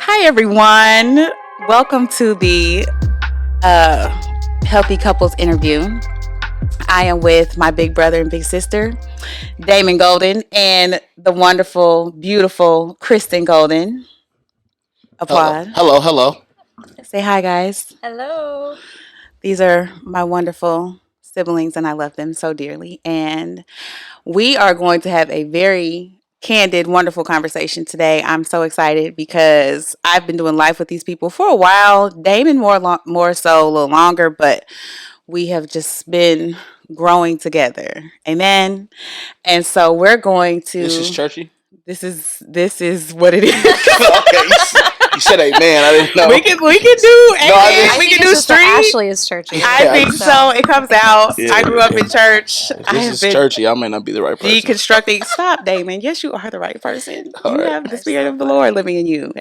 Hi, everyone. Welcome to the uh, Healthy Couples interview. I am with my big brother and big sister, Damon Golden, and the wonderful, beautiful Kristen Golden. Hello, Applaud. hello, hello. Say hi, guys. Hello. These are my wonderful siblings, and I love them so dearly. And we are going to have a very candid, wonderful conversation today. I'm so excited because I've been doing life with these people for a while. Damon more so a little longer, but we have just been growing together. Amen. And so we're going This is to. churchy. This is what it is. Okay, you said amen. I didn't know. we can do No, I amen. didn't. I We think can it's do just that street. Ashlee is churchy. I Yeah, think so. It comes out. yeah. I grew up in church. If I this have is been churchy, I may not be the right person. deconstructing. Stop, Damon. Yes, you are the right person. All You right. have the They're spirit so of the Lord funny. living in you.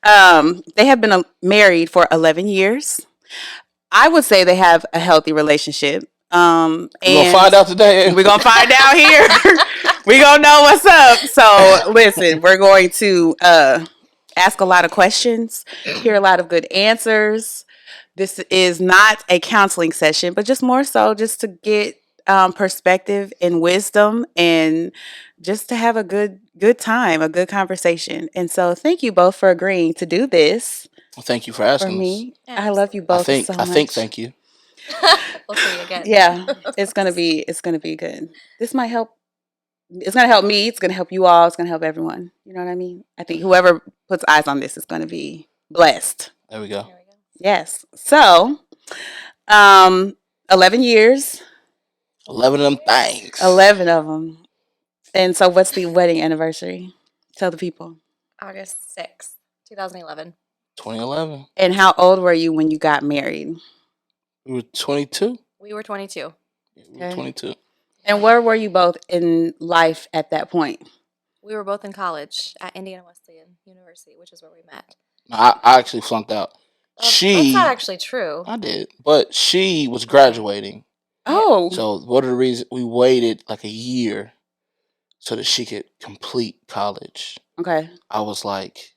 They have been married for 11 years. I would say they have a healthy relationship. We're gonna And find out today. we're gonna find out here. We're gonna know what's up. So listen, we're going to ask a lot of questions, hear a lot of good answers. This is not a counseling session, but just more so just to get perspective and wisdom and just to have a good time, a good conversation. And so thank you both for agreeing to do this Thank you for for asking us. me. I love you Absolutely. I both think. so I think. much. Thank you. We'll see you again. Yeah, it's gonna be good. This might help. It's gonna help me. It's gonna help you all. It's gonna help everyone. You know what I mean? I think whoever puts eyes on this is gonna be blessed. There we go. There we go. Yes. So, um, 11 years, 11 of them things. 11 of them. And so, what's the wedding anniversary? Tell the people. August 6th, 2011. 2011. And how old were you when you got married? We were 22. We were 22. Yeah, we were Okay. 22. And where were you both in life at that point? We were both in college at Indiana Wesleyan University, which is where we met. No, I actually flunked out. That's She. not actually true. I did, but she was graduating. Yeah. Oh, So one of the reasons we waited like a year so that she could complete college. okay. I was like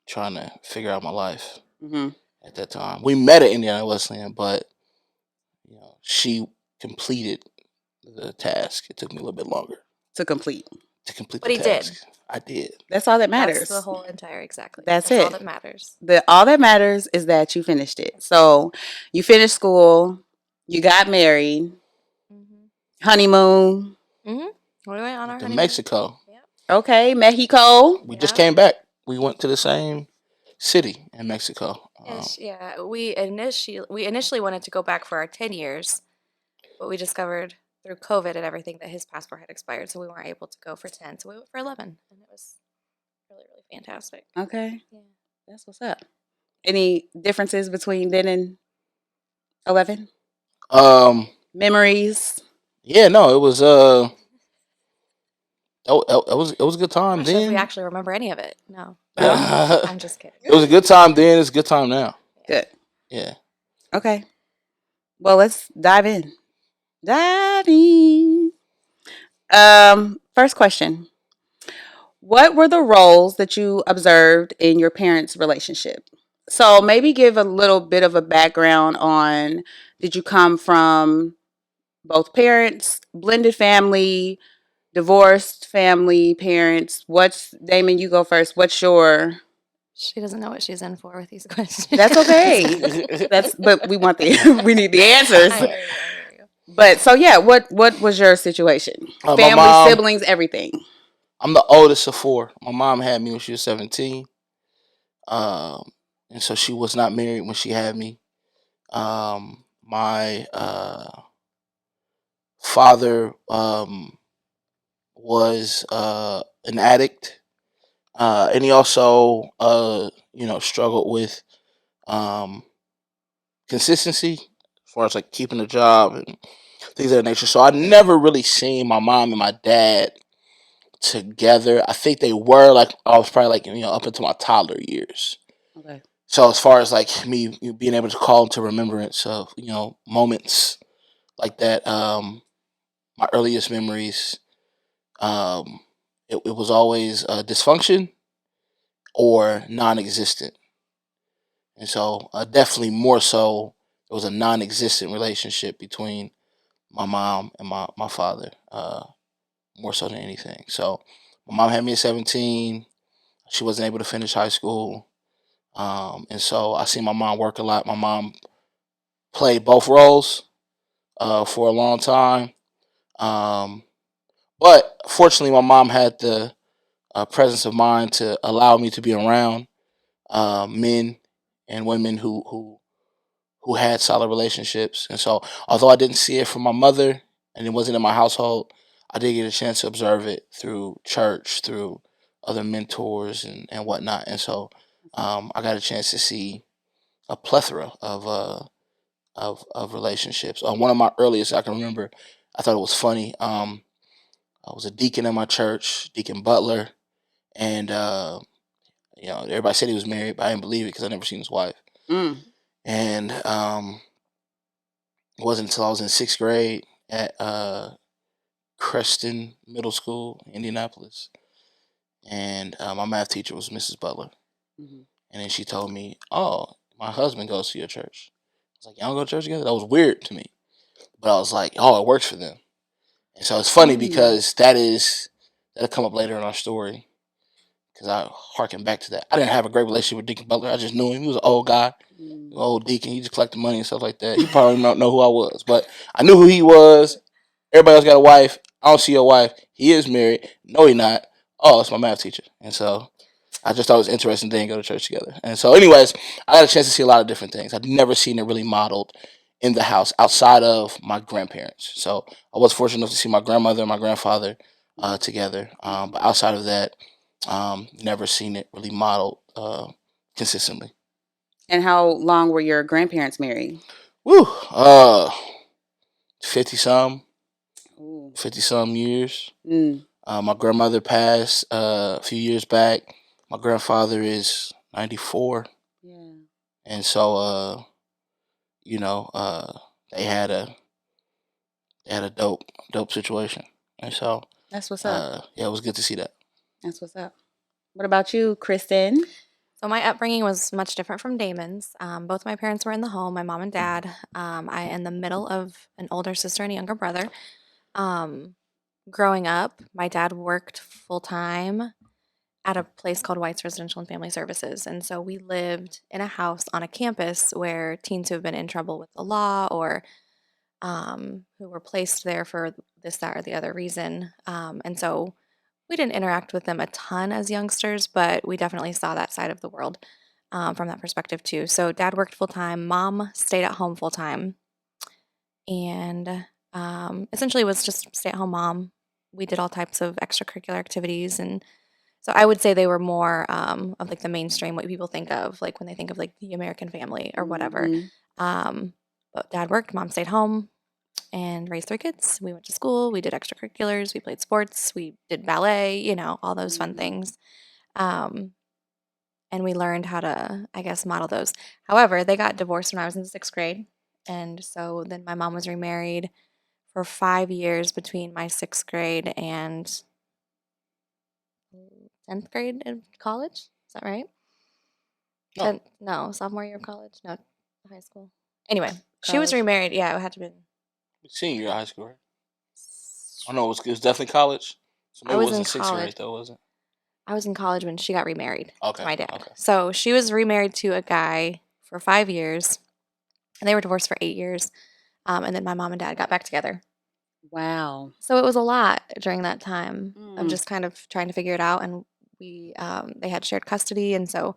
trying to figure out my life Hmm. at that time. We met at Indiana Wesleyan, but she completed the task. It took me a little bit longer To complete. to complete But the he did. task. I did. That's all that That's matters. the whole entire, exactly. That's all it. that matters. All that matters is that you finished it. So you finished school, you got married, Mm-hmm. honeymoon. Mm-hmm. We went on our To honeymoon. Mexico. Yep. Okay, Mexico. We just Yeah. came back. We went to the same city in Mexico. Yes, yeah. We initially wanted to go back for our 10 years, but we discovered through COVID and everything that his passport had expired, so we weren't able to go for 10. So we went for 11, and it was really, really fantastic. Okay, Yeah. that's what's up. Any differences between then and 11? Um, Memories? yeah, no, it was it was a good I'm time not sure if we then. actually remember any of it. No, No? I'm just kidding. It was a good time then. It's a good time now. Good. Yeah. Okay. Well, let's dive in. Dive in. First question. What were the roles that you observed in your parents' relationship? So maybe give a little bit of a background on, did you come from both parents, blended family, divorced family, parents? What's Damon, you go first. What's your She doesn't know what she's in for with these questions. That's okay. But we want the we need the answers. I hear you. I hear you. But so yeah, what was your situation? My Family, mom. siblings, everything. I'm the oldest of four. My mom had me when she was 17. And so she was not married when she had me. My father was an addict, and he also struggled with um, consistency as far as like keeping a job and things of that nature. So I never really seen my mom and my dad together. I think they were like I was probably like up into my toddler years. Okay. So as far as like me being able to call into remembrance of moments like that, my earliest memories, um, it was always dysfunction or non-existent. And so definitely more so, it was a non-existent relationship between my mom and my father, more so than anything. So my mom had me at 17. She wasn't able to finish high school. And so I seen my mom work a lot. My mom played both roles for a long time. Um, but fortunately, my mom had the presence of mind to allow me to be around men and women who had solid relationships. And so, although I didn't see it from my mother and it wasn't in my household, I did get a chance to observe it through church, through other mentors and whatnot. And so, I got a chance to see a plethora of relationships. One of my earliest I can remember, I thought it was funny. I was a deacon in my church, Deacon Butler, and everybody said he was married, but I didn't believe it because I never seen his wife. Mm. And it wasn't until I was in 6th grade at Creston Middle School, Indianapolis, and my math teacher was Mrs. Butler. Mm-hmm. And then she told me, "Oh, my husband goes to your church." I was like, "Y'all go to church together?" That was weird to me, but I was like, "Oh, it works for them." And so it's funny because that'll come up later in our story. Because I harken back to that. I didn't have a great relationship with Deacon Butler. I just knew him. He was an old guy, old deacon. He just collected money and stuff like that. He probably don't know who I was, but I knew who he was. Everybody else got a wife. I don't see your wife. He is married. No, he not. Oh, it's my math teacher. And so I just thought it was interesting they didn't go to church together. And so, anyways, I got a chance to see a lot of different things. I'd never seen it really modeled in the house outside of my grandparents. So I was fortunate enough to see my grandmother and my grandfather together. But outside of that, never seen it really modeled consistently. And how long were your grandparents married? Woo, 50 some, Ooh. 50 some years. Mm. My grandmother passed a few years back. My grandfather is 94. Yeah. And so, they had a dope situation. And so, That's what's up. yeah, it was good to see that. That's what's up. What about you, Kristen? So my upbringing was much different from Damon's. Both my parents were in the home, my mom and dad. I am the middle of an older sister and a younger brother. Growing up, my dad worked full time at a place called White's Residential and Family Services. And so we lived in a house on a campus where teens who have been in trouble with the law or who were placed there for this, that, or the other reason. And so we didn't interact with them a ton as youngsters, but we definitely saw that side of the world from that perspective too. So dad worked full time, mom stayed at home full time, and essentially was just stay at home mom. We did all types of extracurricular activities, and so I would say they were more of like the mainstream what people think of, like when they think of like the American family or whatever. Mhm. But dad worked, mom stayed home and raised 3 kids. We went to school, we did extracurriculars, we played sports, we did ballet, all those fun Mhm. things. Um, and we learned how to, I guess, model those. However, they got divorced when I was in 6th grade. And so then my mom was remarried for 5 years between my 6th grade and 10th grade in college. Is that right? No, No, sophomore year of college. No, high school. Anyway, she was College. remarried. Yeah, it had to be. senior year of high school, right? I know it was definitely college. So I maybe it was in wasn't 6th grade, college. though, was it? I was in college when she got remarried to Okay, my dad. okay. So she was remarried to a guy for 5 years, and they were divorced for 8 years. And then my mom and dad got back together. Wow. So it was a lot during that time of Mm. just kind of trying to figure it out. And they had shared custody, and so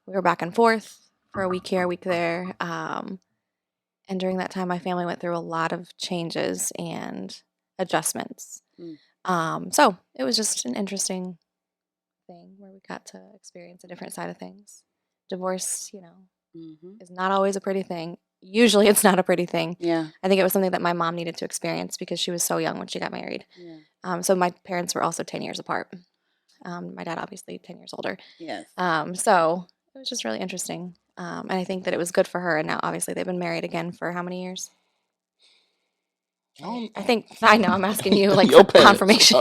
we were back and forth for a week here, a week there. And during that time, my family went through a lot of changes and adjustments. So it was just an interesting thing where we got to experience a different side of things. Divorce, Mhm. is not always a pretty thing. Usually it's not a pretty thing. Yeah. I think it was something that my mom needed to experience because she was so young when she got married. Yeah. So my parents were also 10 years apart. My dad, obviously, 10 years older. Yes. So it was just really interesting. And I think that it was good for her. And now, obviously, they've been married again for how many years? I think I know. I'm asking you like Your for parents. confirmation.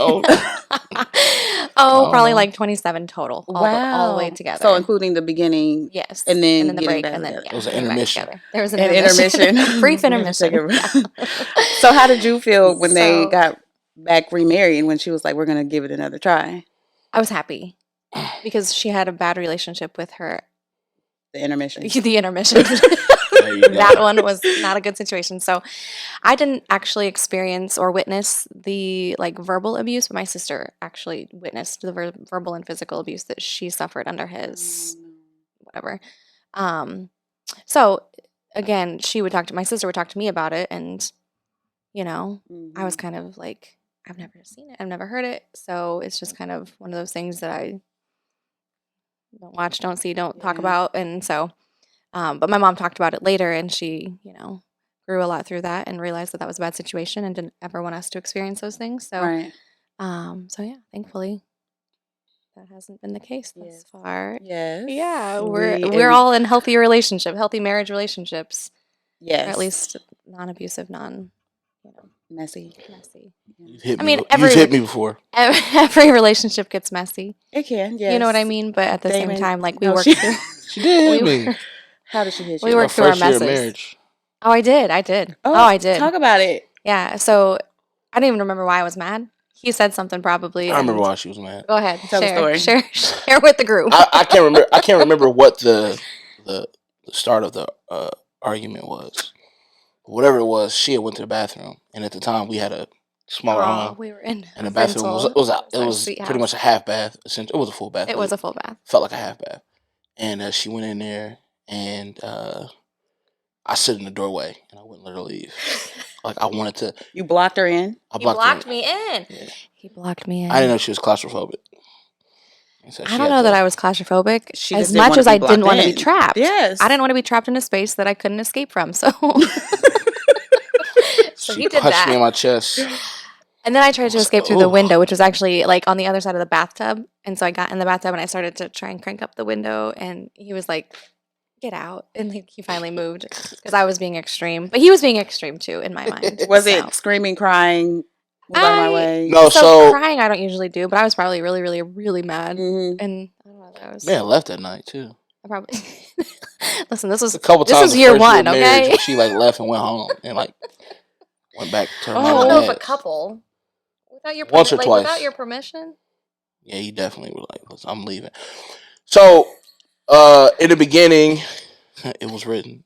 Oh. Probably know. like 27 total, all the way together. So including the beginning, yes, and then the getting break, back and then together. yeah, It was an getting back intermission. together. There was an An intermission, brief We had to take intermission. So how did you feel when they So- got back remarried? When she was like, "We're gonna give it another try." I was happy because she had a bad relationship with her. The intermission. The intermission. There you go. That one was not a good situation. So I didn't actually experience or witness the like verbal abuse, but my sister actually witnessed the verbal and physical abuse that she suffered under his whatever. So again, my sister would talk to me about it, and I was kind of like, I've never seen it, I've never heard it, so it's just kind of one of those things that I don't watch, don't see, don't talk about, and so. But my mom talked about it later, and she, grew a lot through that and realized that was a bad situation and didn't ever want us to experience those things. So, Right. so yeah, thankfully, that hasn't been the case thus far. Yes. Yeah, we're all in healthy marriage relationships. Yes. Or at least non-abusive, messy. You've hit I me. mean, You've hit me before. every relationship gets messy. It can. Yes. You know what I mean? But at the same Damon- time, like we no, work she- through. She did hit We me. How did she hit you? We worked through our first year of messes. marriage. Oh, I did. Oh, I did. Talk about it. Yeah. So I don't even remember why I was mad. He said something probably. I remember and- why she was mad. Go ahead. Tell the story. Share with the group. I can't remember. I can't remember what the start of the argument was. Whatever it was, she had went to the bathroom, and at the time we had a smaller home, We were in. and a the bathroom rental. it our was sweet pretty house. much a half bath. Essentially, it was a full bath. It but was a full bath. felt like a half bath, and she went in there, and I stood in the doorway, and I wouldn't let her leave. Like I wanted to. You blocked her in. I He blocked blocked her. me in. Yeah. He blocked me in. I didn't know she was claustrophobic. So I don't know that I was claustrophobic She as just didn't much wanna as be I didn't blocked want to be in. trapped. Yes. I didn't want to be trapped in a space that I couldn't escape from. So, so She he did punched that. me in my chest. And then I tried to escape through the Ooh. window, which was actually like on the other side of the bathtub. And so I got in the bathtub and I started to try and crank up the window. And he was like, "Get out!" And he finally moved because I was being extreme, but he was being extreme too in my mind. Was So. it screaming, crying? Move out of my way. No, So so crying I don't usually do, but I was probably really, really, really mad. Mhm. And I don't know, that was man left that night too. I probably listen. This was A couple this times. was the year first one, of marriage, okay? where she like left and went home and like went back to her I mom don't and know if a dad's. couple without your Once or like twice. without your permission. Yeah, he definitely was like, "Listen, I'm leaving." So, in the beginning, it was written.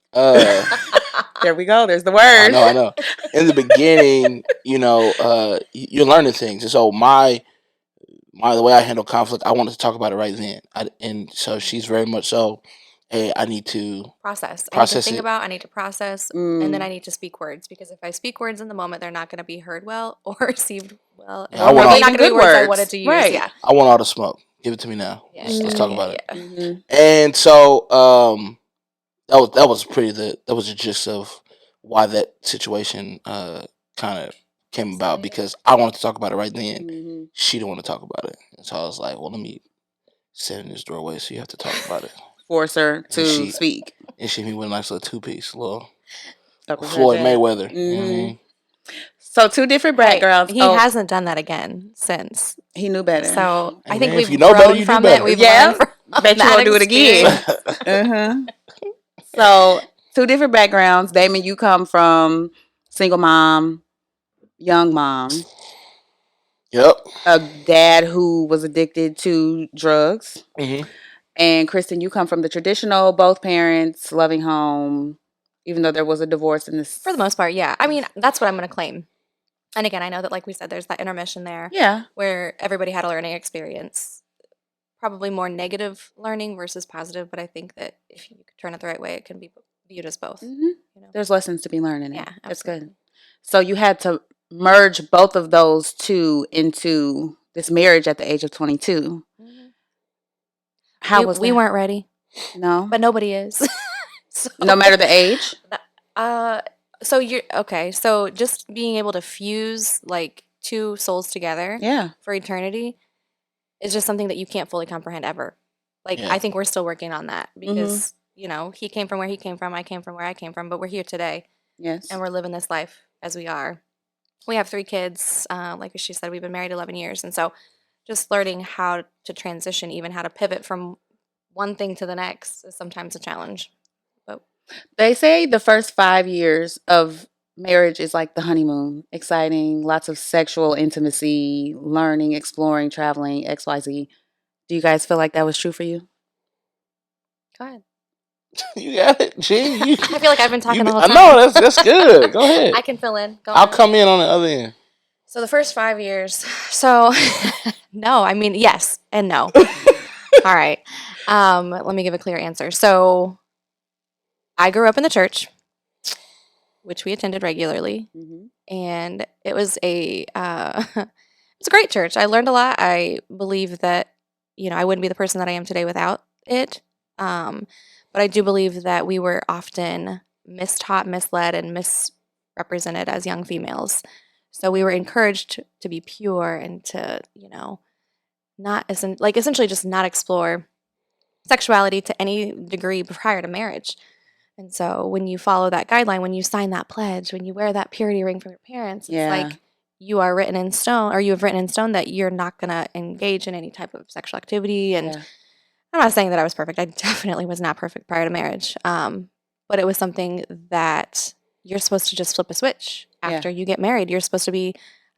There we go. There's the word. I know. In the beginning, you're learning things, and so the way I handle conflict, I wanted to talk about it right then, and so she's very much so. Hey, I need to Process. I need to Process think it. about. I need to process, and then I need to speak words because if I speak words in the moment, they're not going to be heard well or received well. Yeah, And I want probably all- not going to be Good words I words. wanted to use. Right. Yeah. I want all the smoke. Give it to me now. Yeah, Let's talk about it. Yeah. Mhm. And so that was the gist of why that situation kind of came about because I wanted to talk about it right then. Mhm. She didn't want to talk about it, and so I was like, "Well, let me sit in this doorway so you have to talk about it." Force her to she- speak. And she hit me with a nice little 2-piece, little Uppercut Floyd that. Mayweather. You know what I Mhm. mean? So 2 different backgrounds. He Oh, hasn't done that again since. he knew better. So Hey, I think man, we've if you know better, grown you do from better. it. We've Yeah. learned from Bet you that won't do it again. experience. So 2 different backgrounds. Damon, you come from single mom, young mom, Yep. a dad who was addicted to drugs. hmm And Kristen, you come from the traditional, both parents, loving home, even though there was a divorce in this. For the most part, yeah. I mean, that's what I'm going to claim. And again, I know that, like we said, there's that intermission there Yeah. where everybody had a learning experience. Probably more negative learning versus positive, but I think that if you turn it the right way, it can be viewed as both. Mhm. You know? There's lessons to be learned in it. Yeah, That's good. absolutely. So you had to merge both of those two into this marriage at the age of 22. Mhm. How we, was we that? weren't ready, No? but nobody is. So- No matter the age? So you're okay. So just being able to fuse like two souls together Yeah. for eternity is just something that you can't fully comprehend ever. Like Yeah. I think we're still working on that because he came from where he came from, I came from where I came from, but we're here today Yes. and we're living this life as we are. We have 3 kids. Like she said, we've been married 11 years. And so just learning how to transition, even how to pivot from one thing to the next is sometimes a challenge. But They say the first 5 years of marriage is like the honeymoon, exciting, lots of sexual intimacy, learning, exploring, traveling, XYZ. Do you guys feel like that was true for you? go ahead. You got it, G. I feel like I've been talking the whole I time. know that's good. Go ahead. I can fill in. Go I'll ahead. come in on the other end. So the first 5 years. So no, I mean yes and no. All right. Let me give a clear answer. So I grew up in the church, which we attended regularly, and it was it's a great church. I learned a lot. I believe that I wouldn't be the person that I am today without it. But I do believe that we were often mistaught, misled, and misrepresented as young females. So we were encouraged to be pure and to, not essentially just not explore sexuality to any degree prior to marriage. And so when you follow that guideline, when you sign that pledge, when you wear that purity ring from your parents, it's like you are written in stone, or you have written in stone that you're not going to engage in any type of sexual activity. And I'm not saying that I was perfect. I definitely was not perfect prior to marriage. But it was something that you're supposed to just flip a switch after you get married. You're supposed to be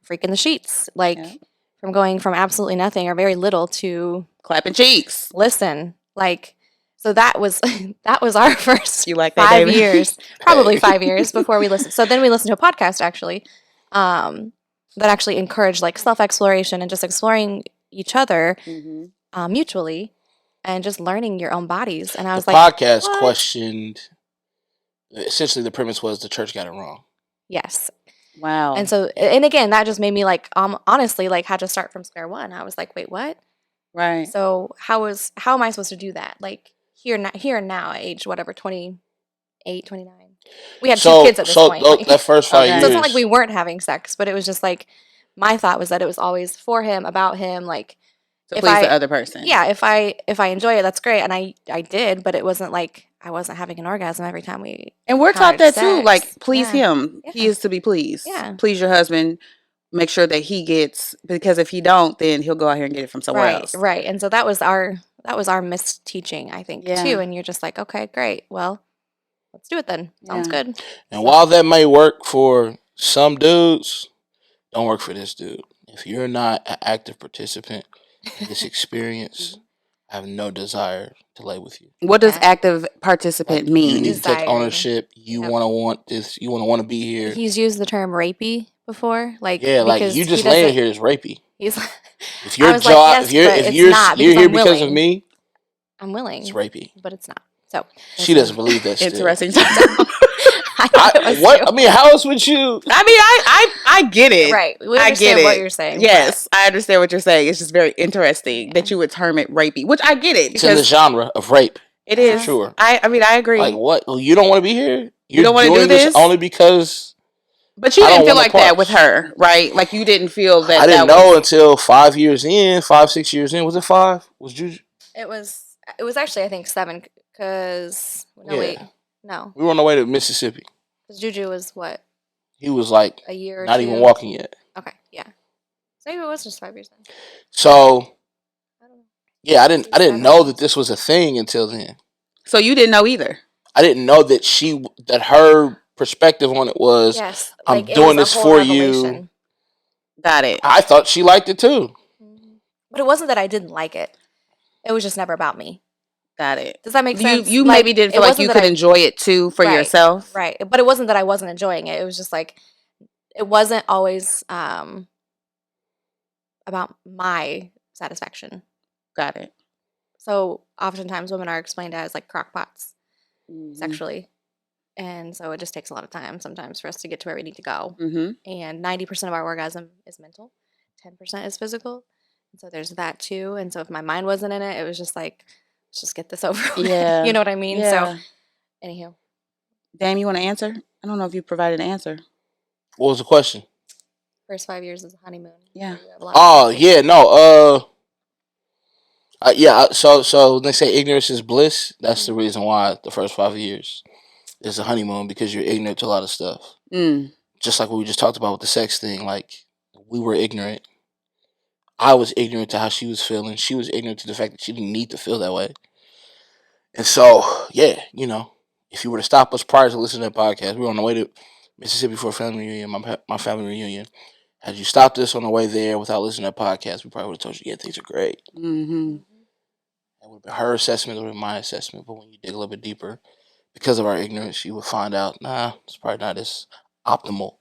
freaking the sheets, from going from absolutely nothing or very little to clapping cheeks. Listen, so that was our first you like that, 5 David? years, probably 5 years before we listened. So then we listened to a podcast actually, that actually encouraged self-exploration and just exploring each other mutually and just learning your own bodies. And I was the like, podcast what? questioned. Essentially, the premise was the church got it wrong. Yes. Wow. And so, and again, that just made me honestly had to start from square one. I was like, wait, what? Right. So how am I supposed to do that? Here and now, at age whatever, 28, 29. We had 2 kids at this point. That first 5 years. So it's not like we weren't having sex, but it was just my thought was that it was always for him, about him, to please the other person. Yeah, if I enjoy it, that's great, and I did, but it wasn't like I wasn't having an orgasm every time we. And we're taught that too, sex. please him. Yeah. He is to be pleased. Yeah. Please your husband. Make sure that he gets, because if he don't, then he'll go out here and get it from somewhere else. Right. And so that was our misteaching, I think, too. And you're just like, okay, great. Well, let's do it then. Sounds good. And while that may work for some dudes, don't work for this dude. If you're not an active participant in this experience, I have no desire to lay with you. What does active participant mean? You need to take ownership. You want this. You want to be here. He's used the term rapey before, you just laying here is rapey. He's if your job, if you're here because of me, I'm willing. It's rapey, but it's not. So she doesn't believe that. Interesting. I mean, how else would you? I mean, I get it. Right. We understand what you're saying. Yes, I understand what you're saying. It's just very interesting that you would term it rapey, which I get it. It's in the genre of rape. It is. Sure. I mean, I agree. Like what? Well, you don't want to be here? You don't want to do this only because. But you didn't feel like that with her, right? Like you didn't feel that. I didn't know until 5 years in, 6 years in. Was it 5? Was Juju? It was actually, I think, 7. Because wait, no. We were on the way to Mississippi. Because Juju was what? He was like a year, or not 2. even walking yet. Okay, yeah. So maybe it was just 5 years then. So, yeah, I didn't know that this was a thing until then. So you didn't know either. I didn't know that her perspective on it was, I'm doing this for you. Got it. I thought she liked it too. But it wasn't that I didn't like it. It was just never about me. Got it. Does that make sense? You maybe didn't feel like you could enjoy it too for yourself. Right. But it wasn't that I wasn't enjoying it. It was just it wasn't always about my satisfaction. Got it. So oftentimes women are explained as crockpots sexually. And so it just takes a lot of time sometimes for us to get to where we need to go. And 90% of our orgasm is mental. 10% is physical. And so there's that too. And so if my mind wasn't in it, it was just let's just get this over with. Yeah. You know what I mean? Yeah. So anywho. Dame, you want to answer? I don't know if you provided an answer. What was the question? First 5 years is a honeymoon. Yeah. Oh, yeah, no. So they say ignorance is bliss. That's the reason why the first 5 years is a honeymoon, because you're ignorant to a lot of stuff. just like what we just talked about with the sex thing, like we were ignorant. I was ignorant to how she was feeling. She was ignorant to the fact that she didn't need to feel that way. And so, yeah, if you were to stop us prior to listening to that podcast, we were on the way to Mississippi for a family reunion, my family reunion. Had you stopped us on the way there without listening to that podcast, we probably would have told you, yeah, things are great. Mm-hmm. That would have been her assessment, it would have been my assessment. But when you dig a little bit deeper, because of our ignorance, you would find out, nah, it's probably not as optimal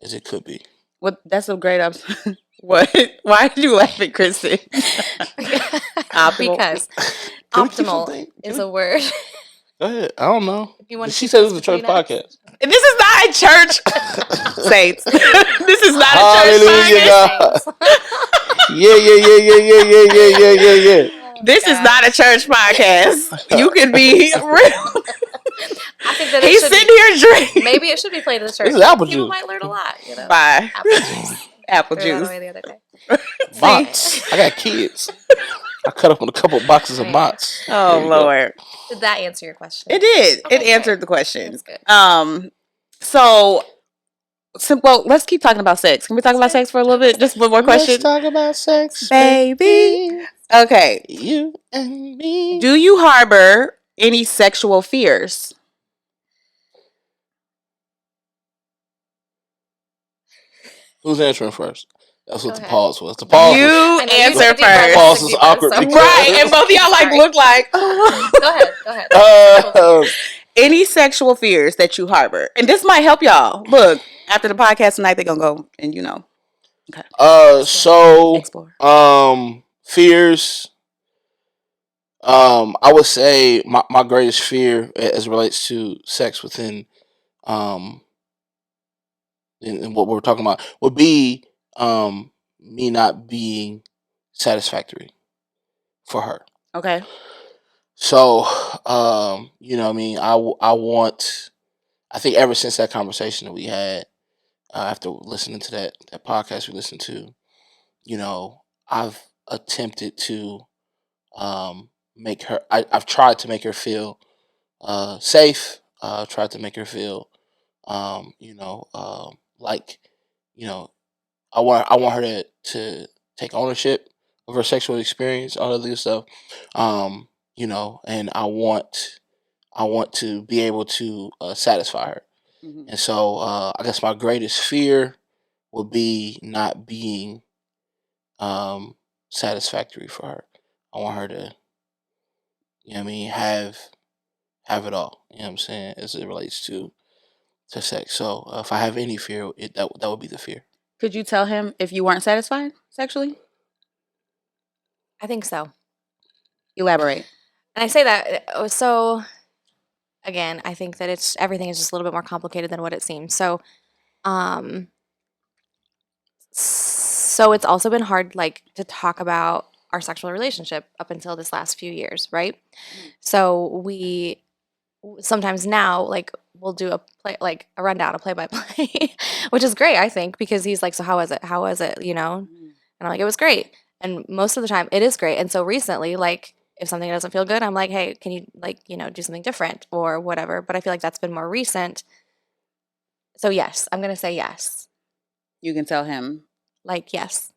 as it could be. What? That's a great What? Why did you laugh at Kristen? Optimal. Because Can we keep optimal something? is a word. Go ahead. I don't know. If you want to She keep said it this was a church between us. podcast. This is not a church, saints. This is not a Hallelujah, church podcast. God. Yeah. This is not a church podcast. You can be real. I think that He's sitting here drinking. Maybe it should be played in the church. This is apple People juice. might learn a lot. Bye. Apple juice. Apple Threw that juice. away the other day. Bots. I got kids. I cut up on a couple boxes of bots. Oh Lord. Did that answer your question? It did. Okay, It answered great. the question. That's good. So well, let's keep talking about sex. Can we talk about sex for a little bit? Just one more question. Let's talk about sex, Baby. Okay. You and me. Do you harbor any sexual fears? Who's answering first? That's what Go the ahead. pause was. The pause was. You I know, you answer took a deep breath. first. Pause was awkward because- Right, and both of y'all like Sorry. look like Go ahead. any sexual fears that you harbor. And this might help y'all. Look, after the podcast tonight, they're gonna go and So explore. fears. I would say my greatest fear as it relates to sex within in what we're talking about would be me not being satisfactory for her. Okay. So what I mean, I want. I think ever since that conversation that we had after listening to that podcast we listened to, I've attempted to make her. I've tried to make her feel safe. Tried to make her feel, like, I want her to take ownership of her sexual experience, all of this stuff. And I want to be able to satisfy her. Mm-hmm. And so I guess my greatest fear would be not being satisfactory for her. I want her to, have it all. You know what I'm saying? As it relates to sex. So if I have any fear, that would be the fear. Could you tell him if you weren't satisfied sexually? I think so. Elaborate. And I say that so. Again, I think that everything is just a little bit more complicated than what it seems. So, so it's also been hard, like, to talk about our sexual relationship up until this last few years, right? So we sometimes now, like, we'll do a rundown, a play-by-play, which is great, I think, because he's like, so how was it? How was it? And I'm like, it was great. And most of the time, it is great. And so recently, like, if something doesn't feel good, I'm like, hey, can you, like, do something different or whatever. But I feel like that's been more recent. So yes, I'm going to say yes. You can tell him. Like, yes,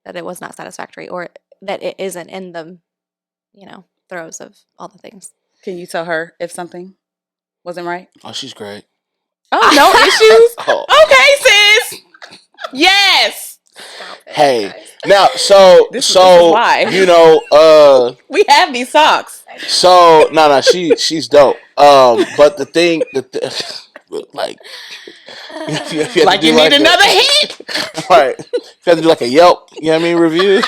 that it was not satisfactory or that it isn't in the, throes of all the things. Can you tell her if something wasn't right? Oh, she's great. Oh, no issues? Oh. Okay, sis. Yes. Stop it, Hey, guys. now, so This is why. we have these socks. So no, she's dope. But the thing, like, if you Like you need another hit. right? If you have to do like a Yelp, review.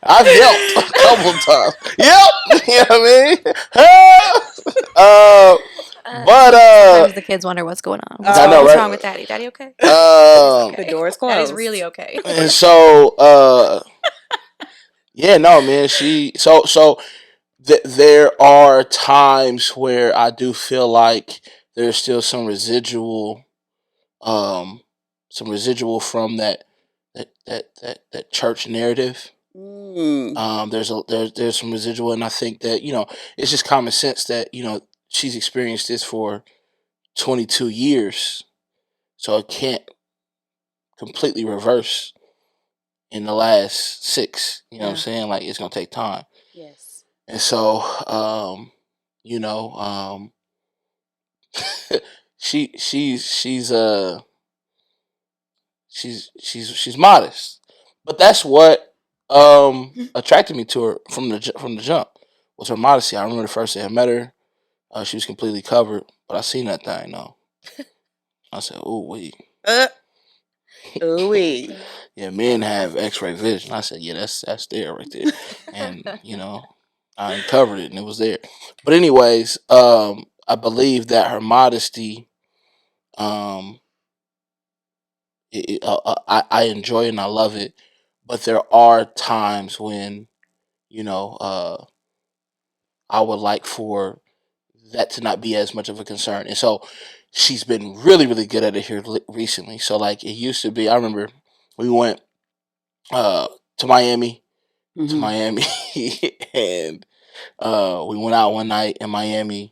I've yelped a couple times. Yelp, you know what I mean? But Sometimes the kids wonder what's going on. I know, What's right? wrong with Daddy? Daddy okay? The door's closed. Daddy's really okay. And so, yeah, no, man. There are times where I do feel like there's still some residual from that church narrative. There's some residual, and I think that it's just common sense that she's experienced this for 22 years, so it can't completely reverse in the last 6. You know what I'm saying? Like, it's gonna take time. Yes. And so, she's modest, but that's what attracted me to her from the jump was her modesty. I remember the first day I met her, she was completely covered, but I seen that thing though. I said, "Ooh, wait." Ooh-wee. Yeah, men have X-ray vision. I said, "Yeah, that's there right there," and I uncovered it and it was there. But anyways, I believe that her modesty, um, I enjoy it and I love it, but there are times when you know I would like for that to not be as much of a concern, and so she's been really really good at it here recently. So like it used to be, I remember we went uh to Miami to Mm-hmm. Miami and we went out one night in Miami,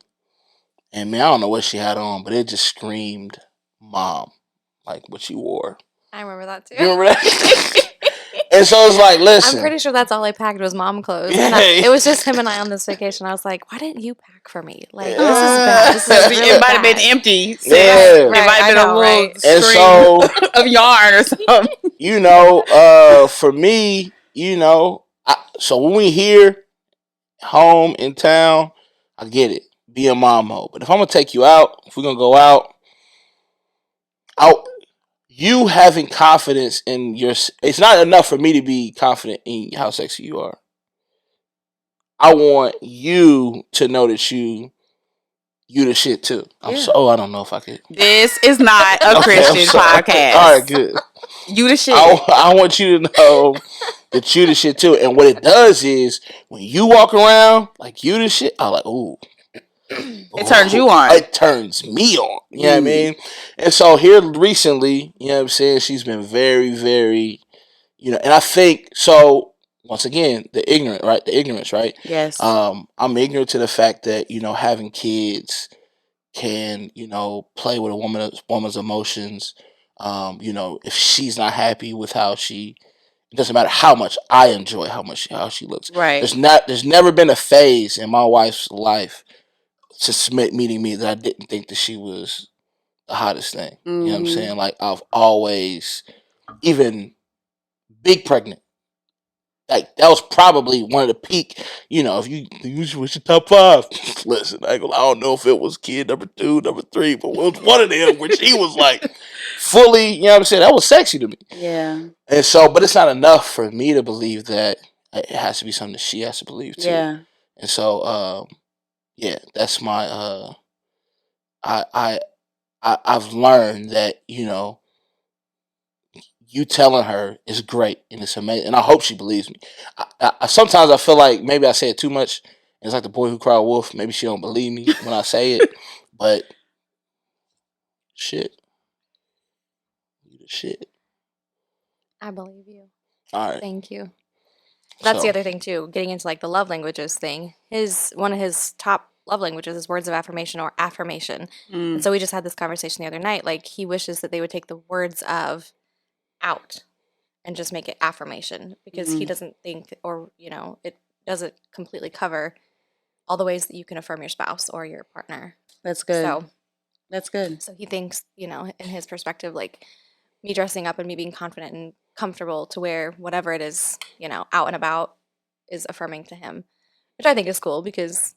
and man, I don't know what she had on, but it just screamed mom, like what she wore. I remember that too. You remember that? And so it's like, I'm listen, pretty sure that's all I packed was mom clothes. Yeah. And it was just him and I on this vacation. I was like, why didn't you pack for me? Like, this is Yeah. bad. This is really It might have been bad. empty. Sis. Yeah. It might have I been a know, little right? And string so, of yarn or something. for me, so when we here, home, in town, I get it. Be a mom mode. But if I'm going to take you out, if we're going to go out, you having confidence in it's not enough for me to be confident in how sexy you are. I want you to know that you the shit too. I don't know if I could. This is not a Okay, Christian podcast. All right, good. You the shit. I want you to know that you the shit too. And what it does is when you walk around like you the shit, I'm like, ooh. It turns you on. It turns me on. You know what I mean? And so here recently, you know what I'm saying, she's been very, very, and I think so once again, the ignorance, right? Yes. I'm ignorant to the fact that, having kids can, play with a woman's emotions. If she's not happy with it doesn't matter how much I enjoy how she looks. Right. There's never been a phase in my wife's life to meeting me that I didn't think that she was the hottest thing. You know what I'm saying? Like I've always, even big pregnant, like that was probably one of the peak. If you was your top 5, listen, I don't know if it was kid number 2, number 3, but it was one of them where she was like fully. You know what I'm saying? That was sexy to me. Yeah. And so, but it's not enough for me to believe that. It has to be something that she has to believe too. Yeah. And so, that's my. I've learned that you telling her is great and it's amazing, and I hope she believes me. Sometimes I feel like maybe I say it too much. And it's like the boy who cried wolf. Maybe she don't believe me when I say it, but shit, you the shit. I believe you. All right. Thank you. That's the other thing too. Getting into like the love languages thing. One of his top love languages is words of affirmation or affirmation. And so we just had this conversation the other night. Like he wishes that they would take the words of out and just make it affirmation because he doesn't think, or it doesn't completely cover all the ways that you can affirm your spouse or your partner. That's good. So that's good. So he thinks, in his perspective, like me dressing up and me being confident and comfortable to wear whatever it is, out and about is affirming to him, which I think is cool because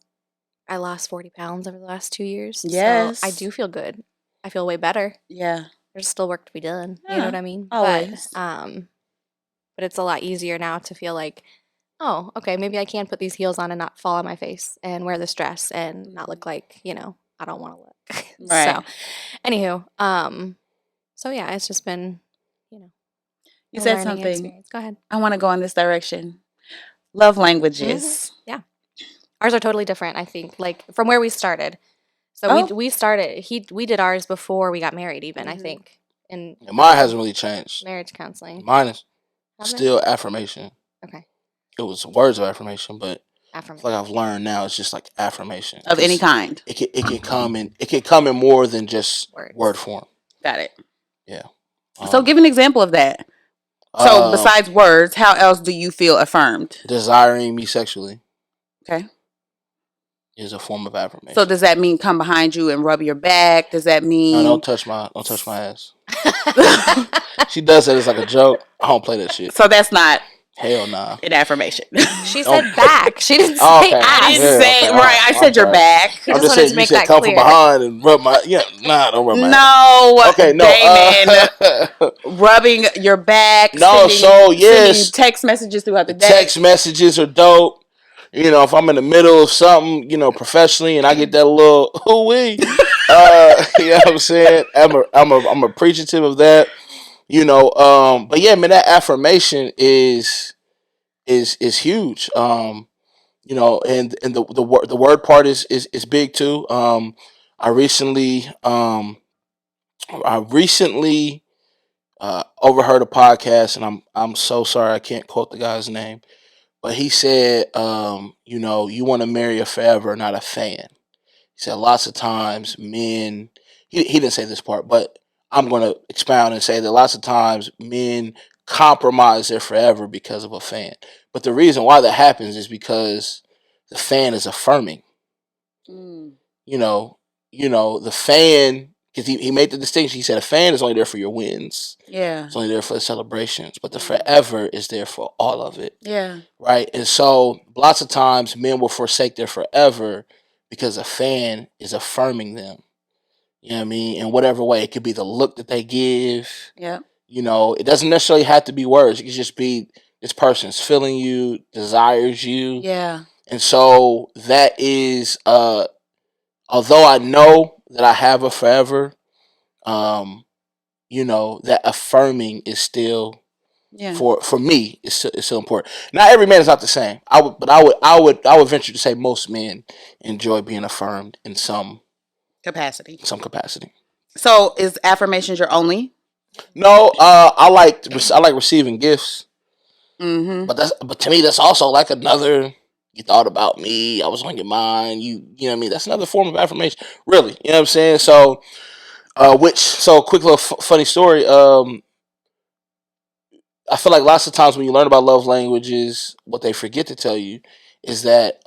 I lost 40 pounds over the last 2 years. Yes. So I do feel good. I feel way better. Yeah. There's still work to be done. You know what I mean? Always. But it's a lot easier now to feel like, oh, okay, maybe I can put these heels on and not fall on my face and wear this dress and not look like, I don't want to look. Right. So, anywho, so yeah, it's just been, you said something. Experience. Go ahead. I want to go in this direction. Love languages. Yeah. Ours are totally different, I think, like from where we started. So we started, we did ours before we got married even, I think. And mine hasn't really changed. Marriage counseling. Mine is still affirmation. Okay. It was words of affirmation, but Affirmation. like I've learned now, it's just like affirmation Of any kind. It can come in more than just Words. word form. Got it. Yeah. So give an example of that. So besides words, how else do you feel affirmed? Desiring me sexually. Okay. Is a form of affirmation. So does that mean come behind you and rub your back? Does that mean No, don't touch my ass. She does that as like a joke. I don't play that shit. So that's not hell nah. An affirmation. She said back. She didn't say Okay. ass. I didn't say okay. right. I said your back. He I'm just just wanted saying to you make said that come clear. from behind and rub my don't rub my ass. No. Okay, no. Damon, rubbing your back. No, sending text messages throughout the day. Text messages are dope. You know, if I'm in the middle of something, you know, professionally, and I get that little hoo-wee, you know what I'm saying? I'm appreciative of that. You know, but yeah, man, that affirmation is huge. You know, and the word part is big too. I recently overheard a podcast, and I'm so sorry I can't quote the guy's name, but he said, you know, you want to marry a forever, not a fan. He said lots of times men. He didn't say this part, but I'm going to expound and say that lots of times men compromise their forever because of a fan. But the reason why that happens is because the fan is affirming. Mm. You know, the fan, because he made the distinction. He said a fan is only there for your wins. Yeah. It's only there for the celebrations, but the forever is there for all of it. Yeah. Right. And so lots of times men will forsake their forever because a fan is affirming them. You know what I mean? In whatever way. It could be the look that they give. Yeah. You know, it doesn't necessarily have to be words. It could just be this person's feeling you, desires you. Yeah. And so that is although I know that I have a forever, you know, that affirming is still for me it's still important. Not every man is not the same. I would venture to say most men enjoy being affirmed in some capacity. So is affirmations your only? No, I like receiving gifts. Mm-hmm. But to me that's also like another. You thought about me. I was on your mind. You know what I mean. That's another form of affirmation. Really, you know what I'm saying. So, quick little funny story. I feel like lots of times when you learn about love languages, what they forget to tell you is that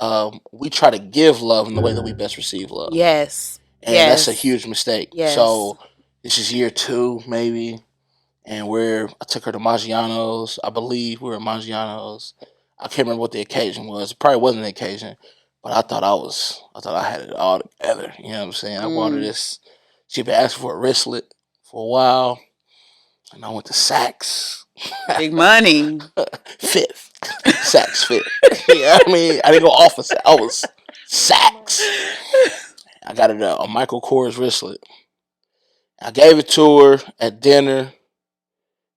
we try to give love in the way that we best receive love. Yes. And that's a huge mistake. Yes. So this is year 2, maybe, and I took her to Maggiano's. I believe we were at Maggiano's. I can't remember what the occasion was. It probably wasn't the occasion, but I thought I had it all together. You know what I'm saying? I bought her this. She'd been asking for a wristlet for a while, and I went to Saks. Big money. Fifth. Saks Fifth. Yeah, I mean, I didn't go off of Saks. I was Saks. I got it a Michael Kors wristlet. I gave it to her at dinner.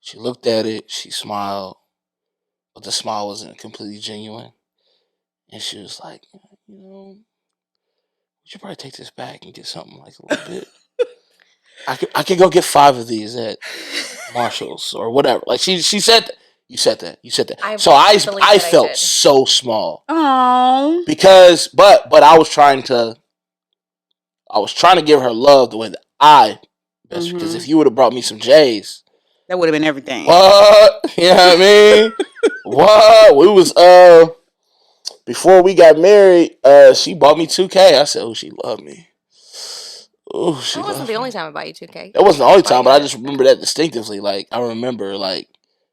She looked at it. She smiled. But the smile wasn't completely genuine. And she was like, you know, we should probably take this back and get something like a little bit. I could go get 5 of these at Marshall's or whatever. Like she said that. You said that. So I felt so small. Oh. Because but I was trying to give her love the way that I best. Because if you would have brought me some J's, that would have been everything. What? You know what I mean? What? We was before we got married, she bought me 2K. I said, "Oh, she loved me." Oh, that wasn't the only time I bought you 2K. That wasn't the only time, but I just remember that distinctively. Like I remember, like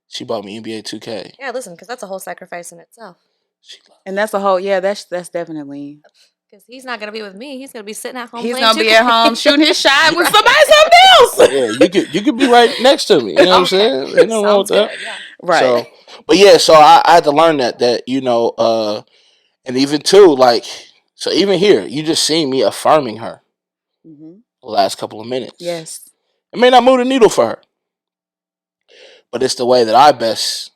she bought me NBA 2K. Yeah, listen, because that's a whole sacrifice in itself. And that's a whole that's definitely. Because he's not gonna be with me. He's gonna be sitting at home. He's gonna be at home shooting his shot with somebody else. Yeah, you could be right next to me. You know what I'm saying? Ain't nothing wrong with that. Yeah. Right. So, but yeah, so I had to learn that you know, and even too, like, so even here, you just seen me affirming her the last couple of minutes. Yes. It may not move the needle for her, but it's the way that I best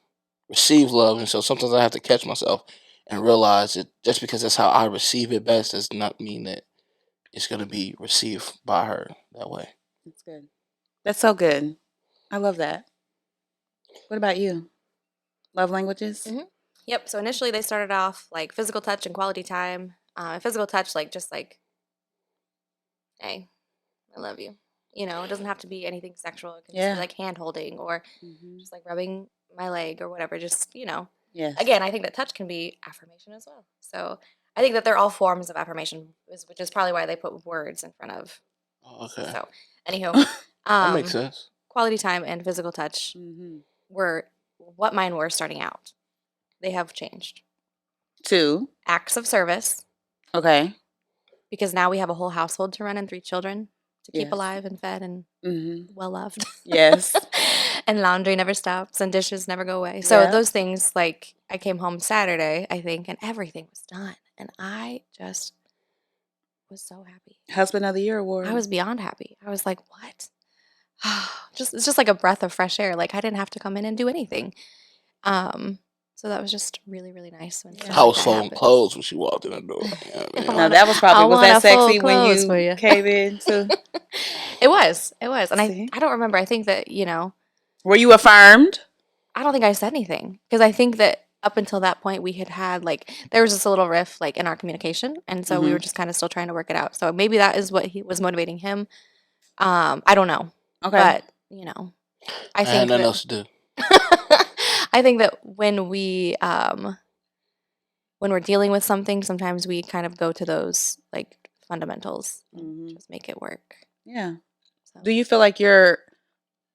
receive love, and so sometimes I have to catch myself and realize that just because that's how I receive it best does not mean that it's going to be received by her that way. That's good. That's so good. I love that. What about you? Love languages? Mm-hmm. Yep. So initially they started off like physical touch and quality time. Physical touch, like just like, hey, I love you. You know, it doesn't have to be anything sexual. It can just be Yeah. like hand holding or just like rubbing my leg or whatever. Just, Yes. again, I think that touch can be affirmation as well. So I think that they're all forms of affirmation, which is probably why they put words in front of. Okay. So, anywho, That makes sense. quality time and physical touch were what mine were starting out. They have changed. 2. Acts of service, Okay. because now we have a whole household to run and 3 children to keep Yes. alive and fed and well loved. Yes. And laundry never stops and dishes never go away. So Yeah. those things, like I came home Saturday, I think, and everything was done. And I just was so happy. Husband of the Year award. I was beyond happy. I was like, what? It's just like a breath of fresh air. Like I didn't have to come in and do anything. So that was just really, really nice when stuff I like was that folding happens. clothes when she walked in the door. You know what I mean? Now that was I probably, was that wanna fold sexy when clothes for you you. came in too? It was. And See? I don't remember. I think that, Were you affirmed? I don't think I said anything because I think that up until that point we had like there was just a little rift like in our communication, and so we were just kind of still trying to work it out. So maybe that is what he was motivating him. I don't know, Okay. but I I had think nothing that else to do. I think that when we're dealing with something, sometimes we kind of go to those like fundamentals and just make it work. Yeah. So. Do you feel like your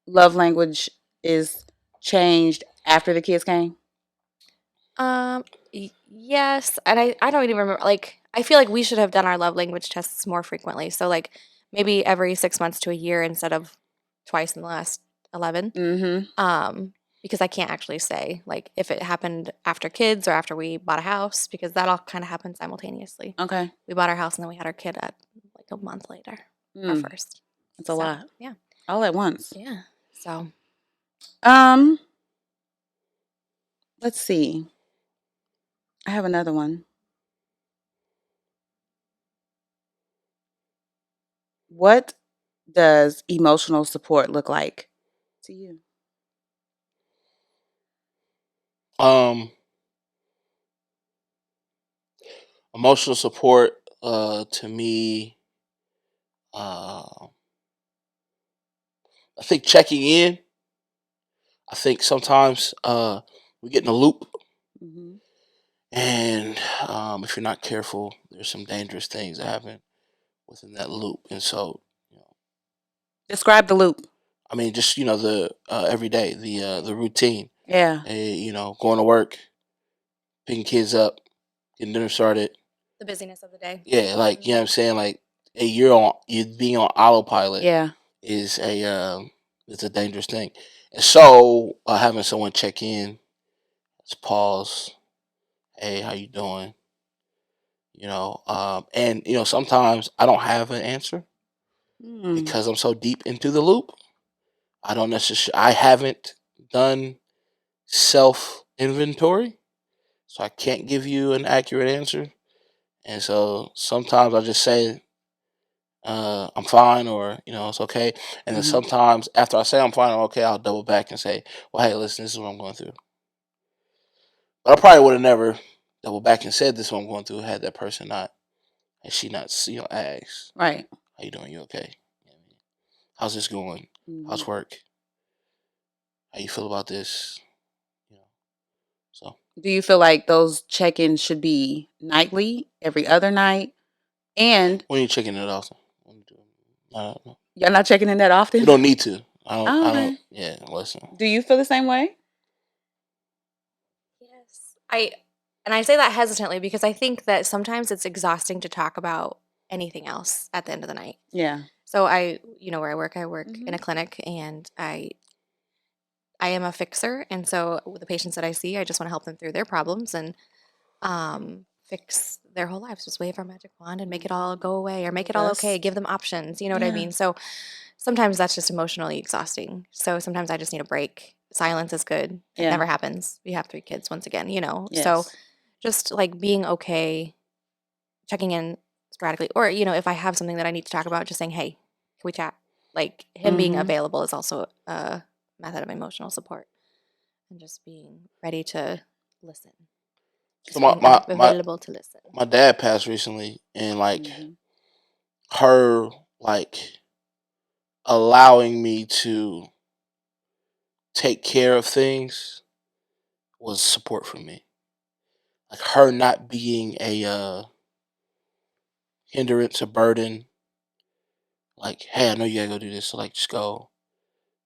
love language is changed after the kids came? Yes, and I don't even remember. Like, I feel like we should have done our love language tests more frequently. So, like, maybe every 6 months to a year instead of twice in the last 11. Because I can't actually say like if it happened after kids or after we bought a house, because that all kind of happened simultaneously. Okay. We bought our house and then we had our kid at like a month later. Our first. That's a lot. Yeah. All at once. Yeah. So. Let's see. I have another one. What does emotional support look like to you? Emotional support to me, I think checking in. I think sometimes we get in a loop, and if you're not careful, there's some dangerous things that happen within that loop. And so, Describe the loop. I mean, just the every day, the routine. Yeah. Going to work, picking kids up, getting dinner started. The busyness of the day. Yeah, like you know what I'm saying. Like, hey, you're being on autopilot. Yeah. Is it's a dangerous thing. And so having someone check in, let's pause. Hey, how you doing? And sometimes I don't have an answer because I'm so deep into the loop. I haven't done self inventory, so I can't give you an accurate answer. And so sometimes I just say I'm fine, or it's okay. And then sometimes after I say I'm fine or okay, I'll double back and say, well, hey, listen, this is what I'm going through. But I probably would have never double back and said this is what I'm going through had that person not, had she not asked, Right. how you doing? You okay? How's this going? How's work? How you feel about this? So Do you feel like those check-ins should be nightly, every other night? And when you checking it often? No. Y'all not checking in that often? You don't need to. I don't. Oh, I okay. don't. Yeah, listen. Do you feel the same way? Yes. I say that hesitantly because I think that sometimes it's exhausting to talk about anything else at the end of the night. Yeah. So where I work in a clinic, and I am a fixer, and so with the patients that I see, I just want to help them through their problems and fix their whole lives. Just wave our magic wand and make it all go away or make it all okay. Give them options. You know what I mean? So sometimes that's just emotionally exhausting. So sometimes I just need a break. Silence is good. It never happens. We have 3 kids once again, So just like being okay, checking in sporadically, or if I have something that I need to talk about, just saying, "Hey, can we chat?" Like him being available is also a method of emotional support, and just being ready to listen. So Just being available to listen. my dad passed recently, and like Mhm. her like allowing me to take care of things was support for me. Like her not being a hindrance, a burden. Like, hey, I know you gotta go do this, so like just go.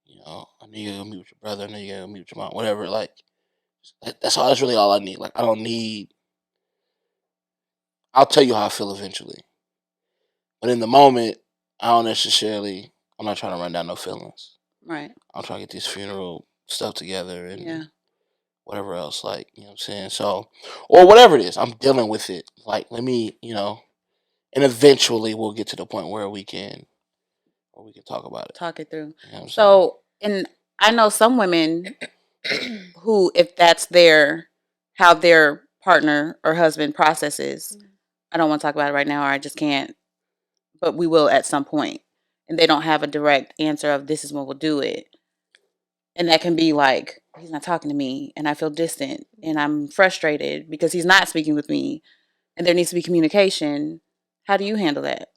You know, I know you gotta go meet with your brother. I know you gotta go meet with your mom. Whatever. Like that's all. That's really all I need. Like I don't need. I'll tell you how I feel eventually, but in the moment, I don't necessarily. I'm not trying to run down no feelings. Right. I'm trying to get this funeral stuff together and Yeah. whatever else. Like you know what I'm saying. So, or whatever it is, I'm dealing with it. Like let me, and eventually we'll get to the point where we can talk about it. Talk it through. You know what I'm saying? So, and I know some women who, if that's how their partner or husband processes, I don't want to talk about it right now, or I just can't, but we will at some point, and they don't have a direct answer of this is when we'll do it. And that can be like, he's not talking to me, and I feel distant, and I'm frustrated because he's not speaking with me, and there needs to be communication. How do you handle that?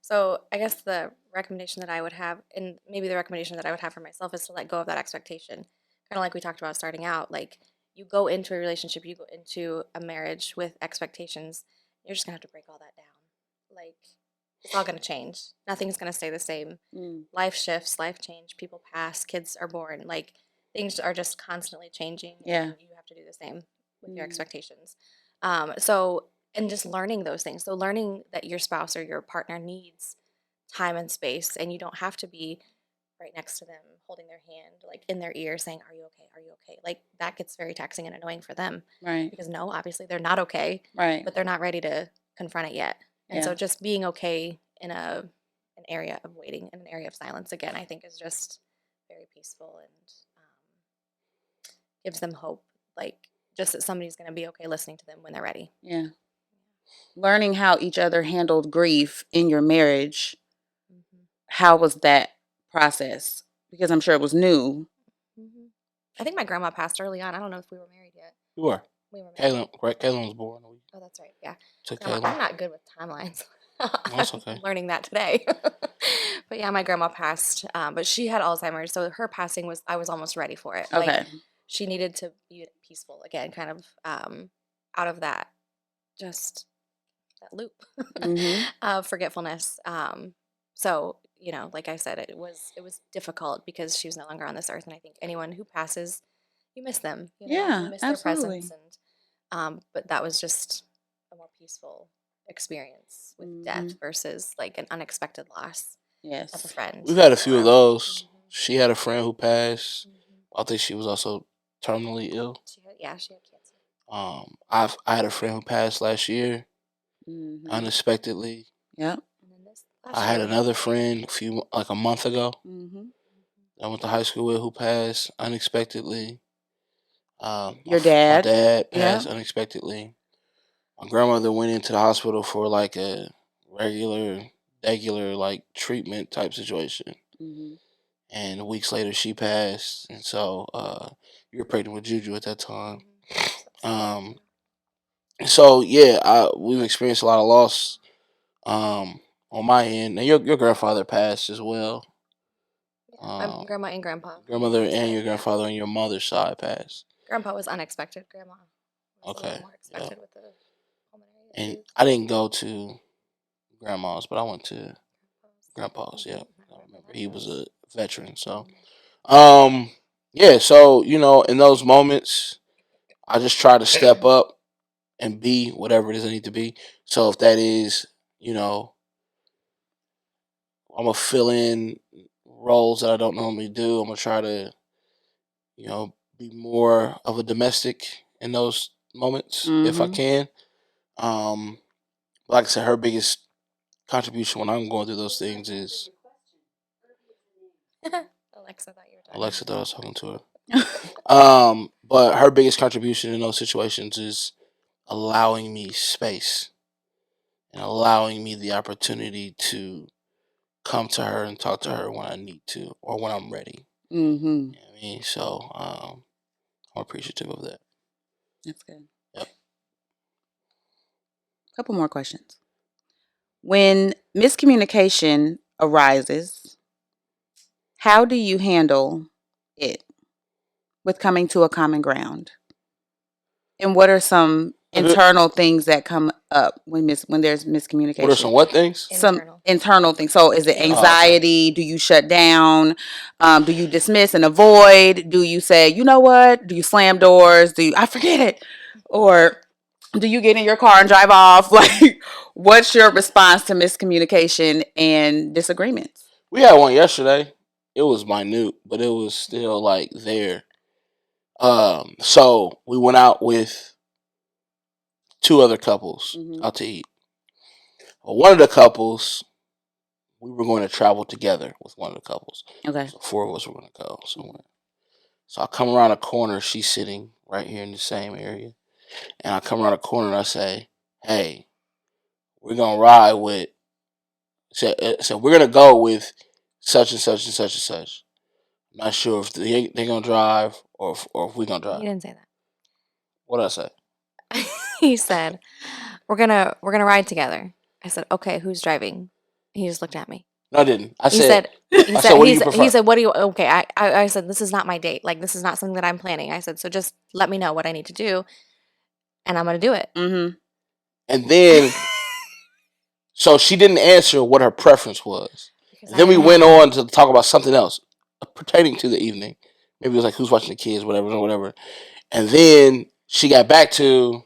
So I guess the recommendation that I would have, and maybe the recommendation that I would have for myself, is to let go of that expectation. Kind of like we talked about starting out. Like you go into a relationship, you go into a marriage with expectations. You're just gonna have to break all that down. Like it's all gonna change. Nothing's gonna stay the same. Mm, Life shifts, life change, people pass, kids are born. Like things are just constantly changing, yeah. and you have to do the same with your Mm, expectations. So and just learning those things. So learning that your spouse or your partner needs time and space, and you don't have to be right next to them, holding their hand, like in their ear, saying, "Are you okay? Are you okay?" Like that gets very taxing and annoying for them right. because no, obviously they're not okay, Right. but they're not ready to confront it yet. And so Yeah. just being okay in an area of waiting, in an area of silence, again, I think is just very peaceful and gives them hope. Like just that somebody's going to be okay listening to them when they're ready. Yeah. Learning how each other handled grief in your marriage, Mm-hmm. how was that process? Because I'm sure it was new. Mm-hmm. I think my grandma passed early on. I don't know if we were married yet. You are. We were married. Caitlin was born. Oh, that's right. Yeah. Took Grandma, Caitlin. I'm not good with timelines. No, that's okay. I'm learning that today. But yeah, my grandma passed, but she had Alzheimer's, so her passing I was almost ready for it. Like Okay. she needed to be peaceful again, kind of out of that just that loop Mhm. of forgetfulness. So like I said, it was difficult because she was no longer on this earth, and I think anyone who passes, you miss them. You Yeah, miss their absolutely. presence, and but that was just a more peaceful experience with death Mhm. versus like an unexpected loss of a Yes. friend. We've had a few of or those. Mhm, She had a friend who passed. mhm. I think she was also terminally ill. She had cancer. I had a friend who passed last year Mhm. unexpectedly. Yep. And then this I last had year. another friend like a month ago. Mhm. I went to high school with who passed unexpectedly. Your My dad? dad Yeah. passed unexpectedly. My grandmother went into the hospital for like a regular like treatment type situation, Mhm. and weeks later she passed. And so you were pregnant with Juju at that time. Mhm. Um, so yeah, we've experienced a lot of loss on my end, and your grandfather passed as well. My grandma and grandpa. Grandmother and your Yeah. grandfather on your mother's side passed. Grandpa was unexpected. Grandma was a Okay, little more yeah. expected with the pulmonary And issues. I didn't go to grandma's, but I went to grandpa's. Yeah, I I remember remember that. he was a veteran. So, Mhm. um, yeah. So in those moments, I just try to step up and be whatever it is I need to be. So if that is, I'm gonna fill in roles that I don't normally do. I'm gonna try to, be more of a domestic in those moments if I Mhm. can. Um, like I said, her biggest contribution when I'm going through those things is Alexa thought you were talking. Alexa thought I was talking to her. But her biggest contribution in those situations is allowing me space and allowing me the opportunity to come to her and talk to her when I need to or when I'm ready. Mhm. You know what I mean? So I'm appreciative of that. That's good. Yep. Couple more questions. When miscommunication arises, how do you handle it with coming to a common ground? And what are some internal things that come up when there's miscommunication? What are some what things? Some internal things. So is it anxiety? Do you shut down? Do you dismiss and avoid? Do you say, you know what? Do you slam doors? I forget it? Or do you get in your car and drive off? Like, what's your response to miscommunication and disagreements? We had one yesterday. It was minute, but it was still like there. So we went out with two other couples out to eat. Well, one of the couples, we were going to travel together with one of the couples. Okay. So 4 of us were going to go somewhere. So I come around a corner. She's sitting right here in the same area. And I come around a corner and I say, hey, we're going to ride with, so we're going to go with such and such and such and such. I'm not sure if they're going to drive or if we're going to drive. He didn't say that. What did I say? He said, we're gonna ride together. I said, okay, who's driving? He just looked at me. No, I didn't. He said, what do you prefer? He said, what do you, okay, I said, this is not my date. Like, this is not something that I'm planning. I said, so just let me know what I need to do, and I'm going to do it. Mm-hmm. And then, so she didn't answer what her preference was. And then we went on to talk about something else pertaining to the evening. Maybe it was like, who's watching the kids, whatever. And then she got back to,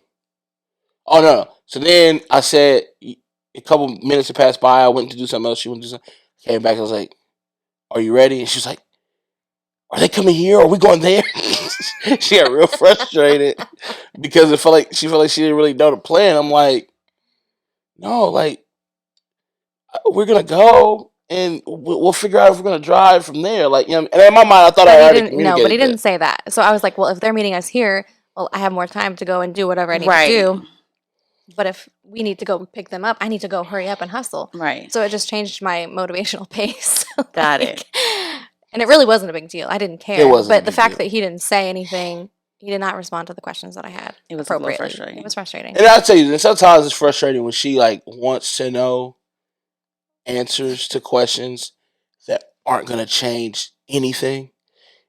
oh, no. So then I said, a couple minutes had passed by. I went to do something else. She went to do something. Came back. I was like, are you ready? And she was like, are they coming here or are we going there? She got real frustrated because she felt like she didn't really know the plan. I'm like, no, like, we're going to go and we'll figure out if we're going to drive from there. Like, you know, and in my mind, I thought I already communicated. No, but he didn't say that. So I was like, well, if they're meeting us here, well, I have more time to go and do whatever I need to do. But if we need to go pick them up, I need to go hurry up and hustle. Right. So it just changed my motivational pace. Got it. And it really wasn't a big deal. I didn't care. It wasn't. But the fact that he didn't say anything, he did not respond to the questions that I had. It was appropriately. frustrating. It was frustrating. And I'll tell you, sometimes it's frustrating when she like wants to know answers to questions that aren't going to change anything.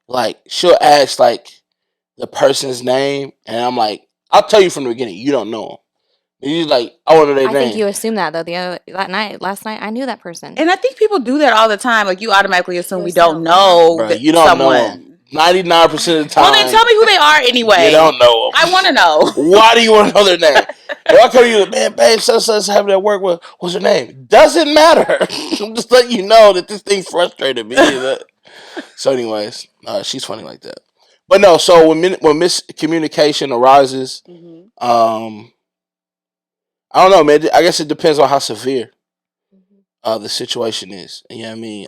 Like, she'll ask like the person's name, and I'm like, I'll tell you from the beginning, you don't know them. And she's like, I want to know their name. I think you assumed that though. Last night, I knew that person. And I think people do that all the time. Like, you automatically assume we don't know Bruh, you don't someone. know them. 99% of the time. Well, then tell me who they are anyway. You don't know them. I want to know. Why do you want to know their name? If I come to you, man, babe, such having at work with, what's her name? Doesn't matter. I'm just letting you know that this thing frustrated me. So, anyways, she's funny like that. But no, so when miscommunication arises, I don't know, man. I guess it depends on how severe the situation is. You know what I mean?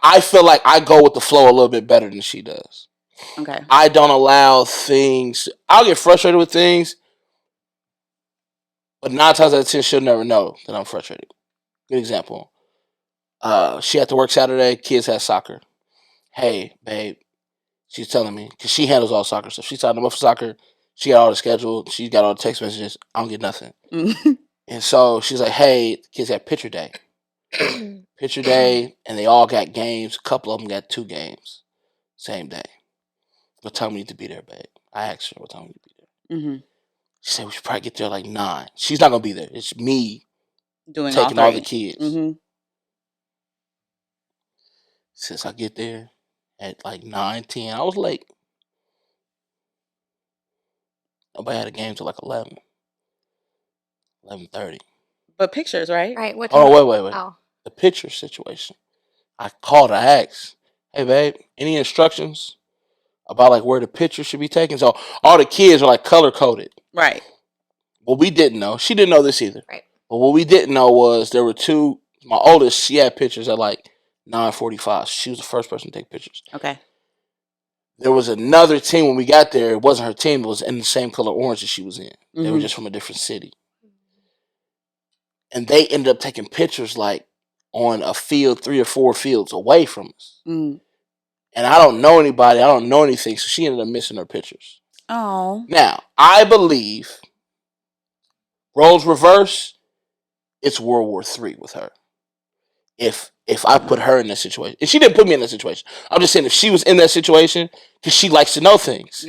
I feel like I go with the flow a little bit better than she does. Okay. I don't allow things. I'll get frustrated with things, but 9 times out of 10, she'll never know that I'm frustrated. Good example. She had to work Saturday. Kids had soccer. Hey, babe. She's telling me, because she handles all soccer stuff. She signed them up for soccer. She got all the schedule. She got all the text messages. I don't get nothing. And so she's like, hey, the kids had picture day. Picture day, and they all got games. A couple of them got 2 games. Same day. What time we need to be there, babe? I asked her what time we need to be there. She said we should probably get there like 9. She's not going to be there. It's me doing taking all the kids. Since I get there at like 9:10, I was late. Nobody had a game till like 11:30. But pictures, right? Right. What Oh, wait. Oh. The picture situation. I called, I asked, hey, babe, any instructions about like where the picture should be taken? So all the kids are like color coded. Right. What we didn't know, she didn't know this either. Right. But what we didn't know was there were 2, my oldest, she had pictures at like 9:45. She was the first person to take pictures. Okay. There was another team when we got there. It wasn't her team. It was in the same color orange that she was in. They were just from a different city. And they ended up taking pictures like on a field, 3 or 4 fields away from us. And I don't know anybody. I don't know anything. So she ended up missing her pictures. Oh. Now, I believe roles reverse, it's World War III with her. If I put her in that situation, and she didn't put me in that situation, I'm just saying if she was in that situation, because she likes to know things,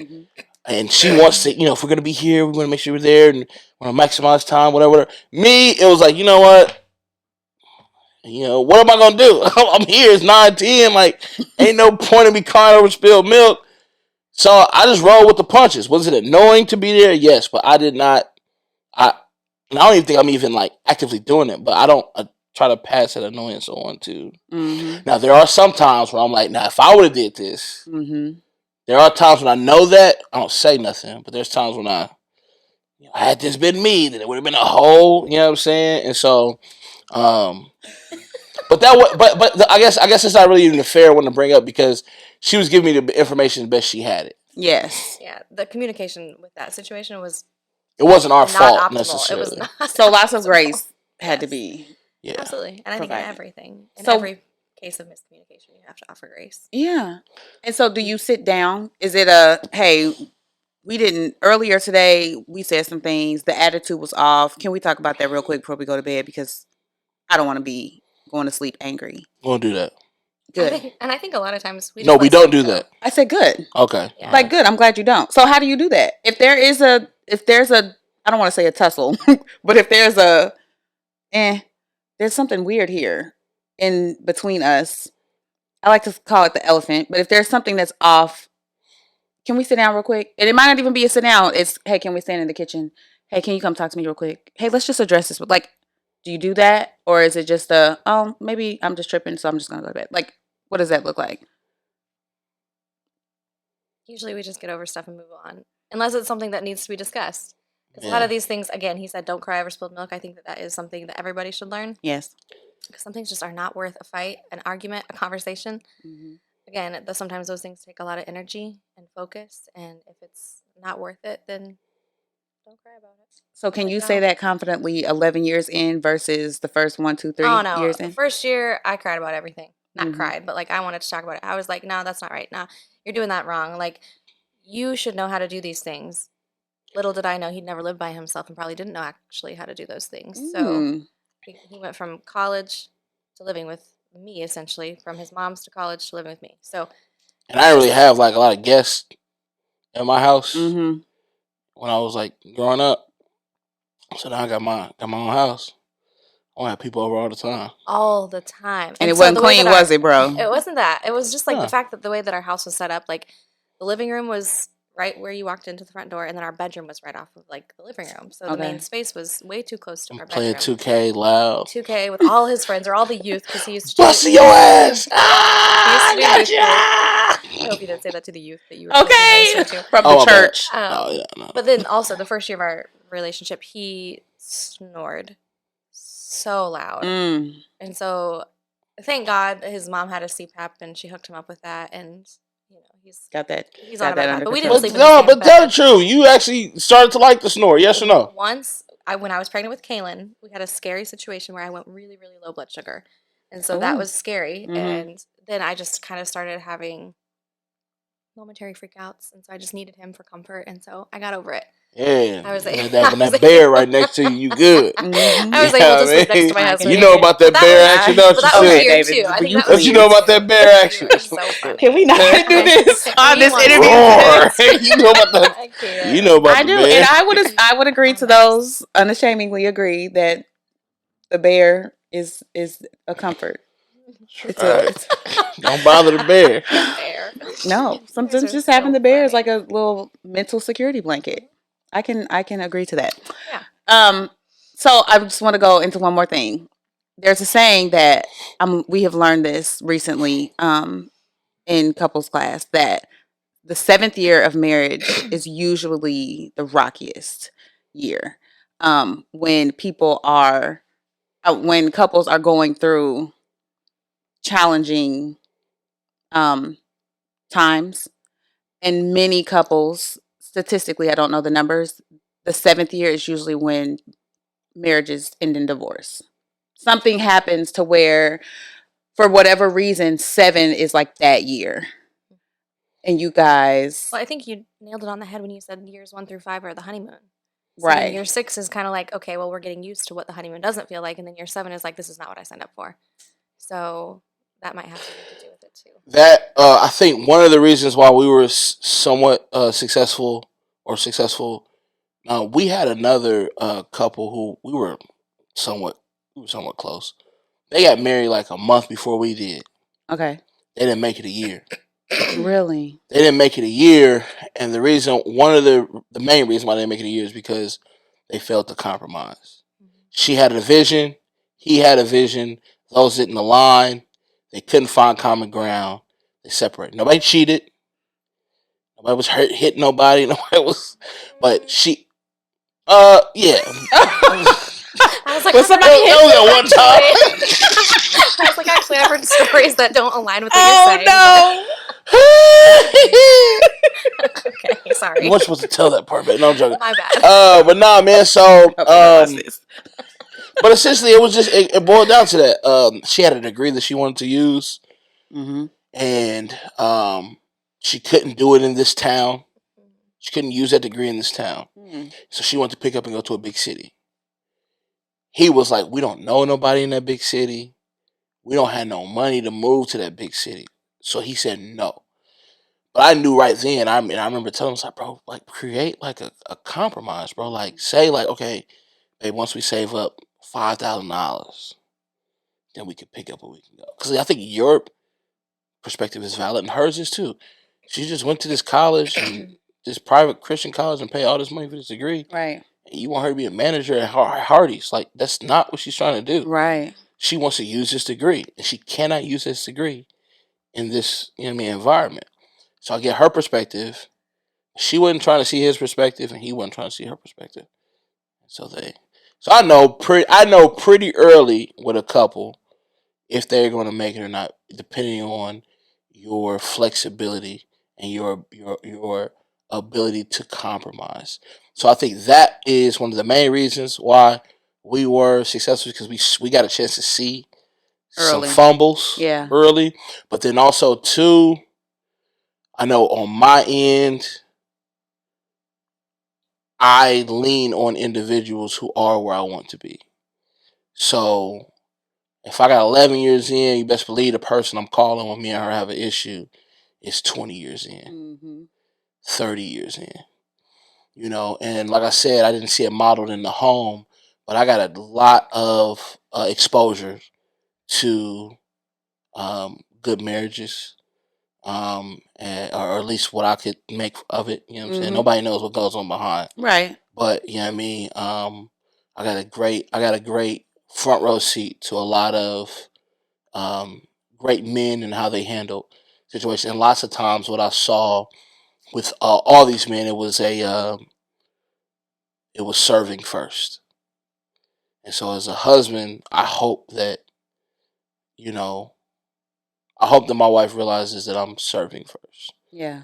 and she wants to, if we're gonna be here, we want to make sure we're there, and want to maximize time, whatever. Me, it was like, you know what, what am I gonna do? I'm here. It's 9:10. Like, ain't no point in me crying over spilled milk. So I just rolled with the punches. Was it annoying to be there? Yes, but I did not. And I don't even think I'm even like actively doing it, but I try to pass that annoyance on to. Now there are some times where I'm like, now if I would have did this, there are times when I know that I don't say nothing, but there's times when had this been me, then it would have been a whole, you know what I'm saying? And so, but I guess it's not really even a fair one to bring up because she was giving me the information the best she had it. Yes. Yeah, the communication with that situation was. It wasn't our not fault optimal. necessarily. It was not. So lots of grace had to be. Yeah, absolutely, and I think in provided. everything, in So- every case of miscommunication, you have to offer grace. Yeah. And so do you sit down? Is it a, hey, we didn't, earlier today, we said some things, the attitude was off. Can we talk about that real quick before we go to bed? Because I don't want to be going to sleep angry. we'll do that. Good. I think a lot of times we No, just we let don't stuff do go. that. I said good. Okay. Yeah. Like, good. I'm glad you don't. So how do you do that? If there's a, I don't want to say a tussle, but if there's there's something weird here in between us. I like to call it the elephant, but if there's something that's off, can we sit down real quick? And it might not even be a sit down. It's, hey, can we stand in the kitchen? Hey, can you come talk to me real quick? Hey, let's just address this. Like, do you do that? Or is it just maybe I'm just tripping, so I'm just going to go to bed? Like, what does that look like? Usually we just get over stuff and move on, unless it's something that needs to be discussed. Because a lot of these things, again, he said, don't cry over spilled milk. I think that is something that everybody should learn. Yes. Because some things just are not worth a fight, an argument, a conversation. Again, sometimes those things take a lot of energy and focus, and if it's not worth it, then don't cry about it. So can Like, you say that confidently 11 years in versus the first 1, 2, 3 Oh, no. years The in? first year, I cried about everything. Not Mhm. cried, but like I wanted to talk about it. I was like, no, that's not right. No, you're doing that wrong. Like, you should know how to do these things. Little did I know he'd never lived by himself and probably didn't know actually how to do those things. So he went from college to living with me, essentially, from his mom's to college to living with me. So, And I didn't really have like a lot of guests at my house Mm-hmm. when I was like growing up. So now I got my own house. I have people over all the time. all the time. And it so wasn't the way clean, that was it, bro? It wasn't that. It was just like Huh. the fact that the way that our house was set up, like the living room was right where you walked into the front door, and then our bedroom was right off of like the living room. So the Okay. main space was way too close to I'm our playing bedroom. 2K loud. 2K with all his friends or all the youth because he used to do Busting your ass! Ah, He I used to do got I hope you didn't say that to the youth that you were Okay. supposed to minister From Oh, the my bad. church. to. Oh yeah, no. But then also the first year of our relationship, he snored so loud. And so thank God his mom had a CPAP and she hooked him up with that, and he's Got that. he's got on that about under that. But we control. didn't But sleep in the no, same but tell the bed. truth. You actually started to like the snore, yes or no? Once when I was pregnant with Kaylin, we had a scary situation where I went really, really low blood sugar. And so that Ooh. was scary. Mhm. And then I just kind of started having momentary freakouts. And so I just needed him for comfort. And so I got over it. Yeah. I was You like- had that, when that bear right next to you, you good. Mhm. I was Yeah, able to sleep next to my man. husband. You know about that But bear was- action, don't but you, that was sis? Okay, weird David, too. I will think you that was Don't you please? know weird about that too. bear You action? are so funny. Can we not do this on this want to interview? Roar. today? You know about that. I can't. You know about I the do, bear. and I would agree to those, unashamedly agree that the bear is a comfort. It's Right. it's Don't bother the bear. Bear. no. You guys Sometimes are just having so the bear is like funny. a little mental security blanket. I can agree to that. Yeah. So I just want to go into one more thing. There's a saying that we have learned this recently in couples class that the 7th year of marriage is usually the rockiest year. When when couples are going through challenging times, and many couples, statistically, I don't know the numbers, the 7th year is usually when marriages end in divorce. Something happens to where, for whatever reason, 7 is like that year. And you guys, Well, I think you nailed it on the head when you said years 1 through 5 are the honeymoon. So right. then year 6 is kind of like, okay, well, we're getting used to what the honeymoon doesn't feel like, and then year 7 is like, this is not what I signed up for. So that might have something to do with it too. That I think one of the reasons why we were somewhat successful. We had another couple who somewhat we were somewhat close. They got married like a month before we did. Okay. They didn't make it a year. Really? They didn't make it a year, and the main reason why they didn't make it a year is because they failed to compromise. She had a vision, he had a vision. Those didn't align. They couldn't find common ground. They separated. Nobody cheated. Nobody was hit nobody. Nobody was, but she, yeah. I was like, Was somebody hit that was you, at one time? I was like, actually, I've heard stories that don't align with what Oh you're saying. no! Okay, sorry. You weren't supposed to tell that part, but no, I'm joking. My bad. But nah, man. So, Watch this. but essentially, it was just it boiled down to that. She had a degree that she wanted to use, and she couldn't do it in this town. She couldn't use that degree in this town, so she wanted to pick up and go to a big city. He was like, "We don't know nobody in that big city. We don't have no money to move to that big city." So he said no. But I knew right then. I remember telling him, like, bro, like create like a compromise, bro. Like say like, okay, hey, once we save up $5,000, then we can pick up where we can go. Because I think your perspective is valid and hers is too. She just went to this college and this private Christian college and pay all this money for this degree. Right. And you want her to be a manager at Hardee's. Like, that's not what she's trying to do. Right. She wants to use this degree. And she cannot use this degree in this, environment. So I get her perspective. She wasn't trying to see his perspective, and he wasn't trying to see her perspective. So I know pretty early with a couple if they're going to make it or not, depending on your flexibility and your ability to compromise. So I think that is one of the main reasons why we were successful, because we got a chance to see Early. some fumbles early, but then also too, I know on my end, I lean on individuals who are where I want to be. So if I got 11 years in, you best believe the person I'm calling when me and her have an issue is 20 years in, 30 years in. And like I said, I didn't see it modeled in the home, but I got a lot of exposure to good marriages, or at least what I could make of it. You know what I'm saying? Nobody knows what goes on behind. Right. But you know what I mean? I got a great front row seat to a lot of great men and how they handle situations. And lots of times, what I saw with all these men, it was serving first. And so, as a husband, I hope that my wife realizes that I'm serving first. Yeah.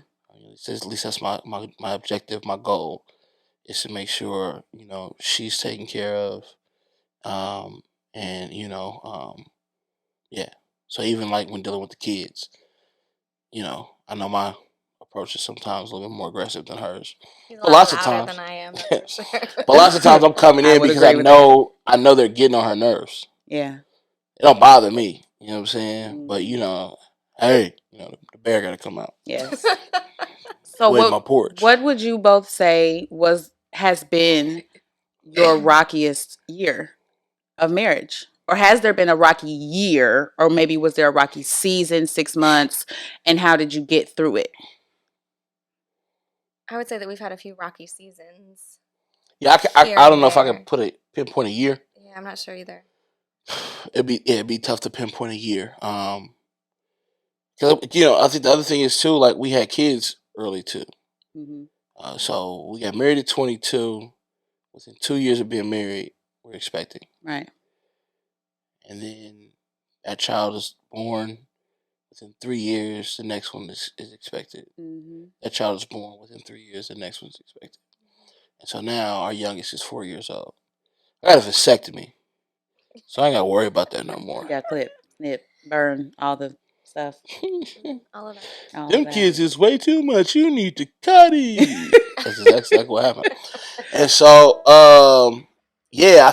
At least that's my objective, my goal is to make sure she's taken care of, and yeah. So even like when dealing with the kids, I know my approach is sometimes a little bit more aggressive than hers. He's a But lot lots of louder times, than I am, that's for sure. but lots of times I'm coming I in would because agree I with know they're getting on her nerves. Yeah. It don't bother me. You know what I'm saying? But hey, the bear got to come out. Yes. So With my porch. what would you both say has been your rockiest year of marriage? Or has there been a rocky year, or maybe was there a rocky season, 6 months, and how did you get through it? I would say that we've had a few rocky seasons. Yeah, I here don't and know if I there. could pinpoint a year. Yeah, I'm not sure either. It'd be tough to pinpoint a year. Cause I think the other thing is too, like, we had kids early too. So we got married at 22. Within 2 years of being married, we're expecting. Right. And then that child is born. Within 3 years, the next one is expected. That child is born within 3 years, the next one's expected. And so now our youngest is 4 years old. I got a vasectomy, so I ain't got to worry about that no more. You got clip, snip, burn, all the stuff. All of that. All Them of that. kids is way too much. You need to cut it. That's exactly what happened. And so, yeah, I